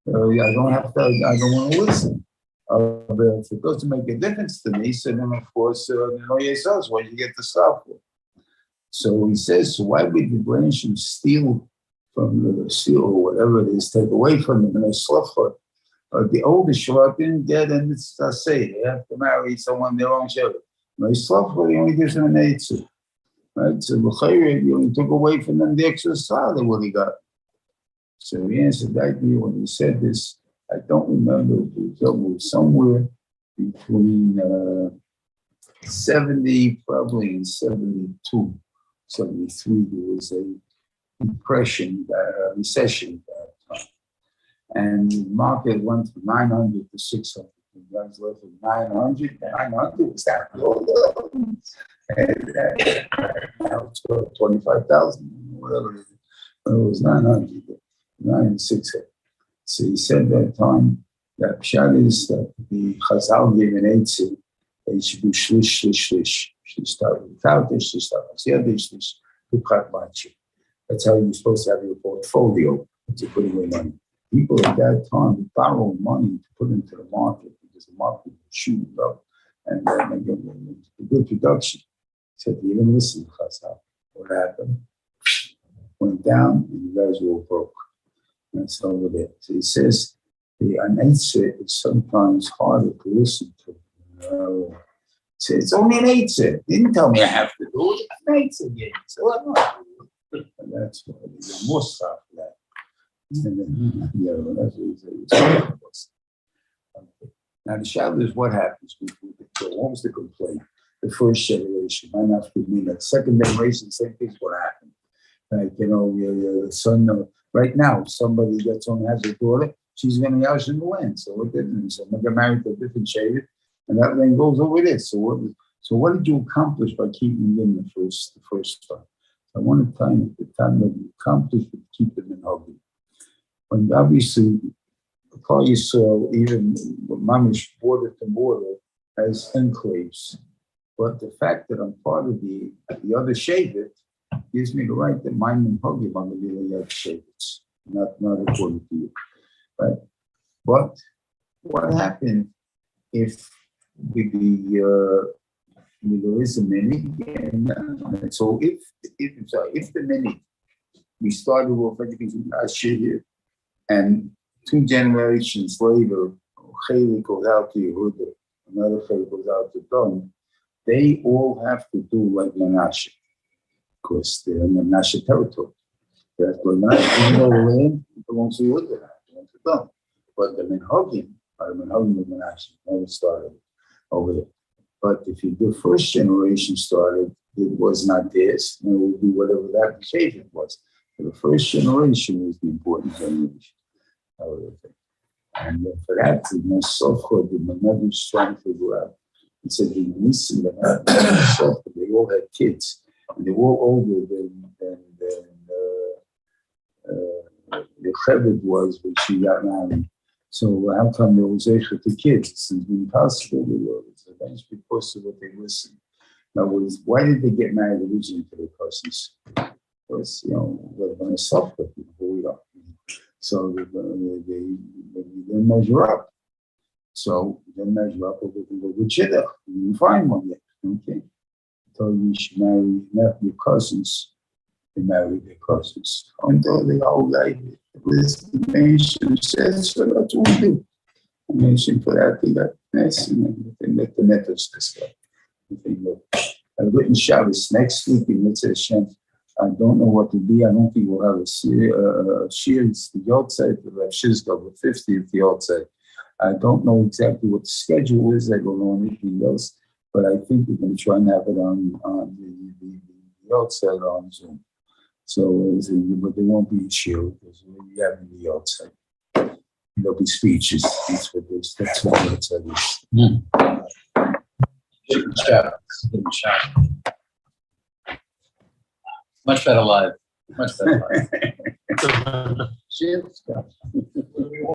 I don't want to listen. If it doesn't make a difference to me, so then of course, no yourselves, where you get the stuff. So he says, so why would the grandchildren steal from the steal or whatever it is, take away from them and they sluffer? The oldest short didn't get, and it's say they have to marry someone their own children. They sluffer, he only gives them an eitzah. Right? So you only took away from them the extra salad what he got. So he answered that year when he said this. I don't remember if it was somewhere between 70, probably in 72, 73, there was a depression, recession at that time. And the market went from 900 to 600. The guys left from 900 was that low. And now it's 25,000, whatever it is. But it was 900, 960. So he said that time that Pshat is that the Chazal gave an eitzah, they should do shlish, shlish, shlish. Should start with Kaudish, should start with Yadish, shlish, Kupchat Machi. That's how you're supposed to have your portfolio to put away money. People at that time would borrow money to put into the market because the market would shoot up and then get a good production. He said, you didn't listen to Chazal. What happened? Went down and you guys were all broke. That's over there. So he says the eitzah is sometimes harder to listen to. He says it's only an eitzah. Didn't tell me I have to do it. It's an eitzah again. So I'm not doing it. And that's why there's a mussar for that. And then, that's what he says. Okay. Now the shadow is what happens. What was the complaint? The first generation. I have to mean that second generation, same thing's what happened. Like, your son. Right now, somebody gets on has a daughter, she's going to yash in the land. So what difference? So I'm going to get married to a different shade, and that land goes over this. So what did you accomplish by keeping them the first time? I want to tell you the time that you accomplished to keep them in hobby. When obviously, you saw even Mamish border to border as enclaves, but the fact that I'm part of the other shade gives me the right that mine and Huggy on the Liliyat Shavits, not according to you. Right? But what happened if with there is a minute, and so if the minute we started with everything last year, and 2 generations later, Chayli goes out to Yehuda, another Chayli goes out to Don, they all have to do like Menashe. Because they're in the Menashe territory. That's where Menashe, even though the land belongs to Yehuda, belongs to them. But the Menhagim are the Menhagim of Menashe, never started over there. But if the first generation started, it was not theirs, and it would be whatever that behavior was. So the first generation was the important generation. And for that, the Mesofcha, the Menhagim is trying to figure out. He said, the Nisim, they all had kids. And they were older than the Cheved was when she got married. So how come there was Eichel to kids? It's impossible. It's eventually because of what they listened. In other words, why did they get married originally to their cousins? Because, they're going to suffer. So they didn't measure up. So they measure up over the Shidduch. You didn't find one yet. Okay. So you should marry not your cousins. They marry their cousins. Until they all like the nation says, so that's what we do. The nation for that, they got nice and they let the methods discuss. I've written Shabbos next week in Mitzvah Hashem. I don't know what to be. I don't think we'll have a Shiur. It's the outside. We'll have Shizga with 50 at the outside. I don't know exactly what the schedule is. I don't know anything else. But I think we're going to try and have it on the outside on Zoom. So, but there won't be a shield because we have in the outside. There'll be speeches. That's what this. That's what the outside is. Much better live. Much better live. Cheers.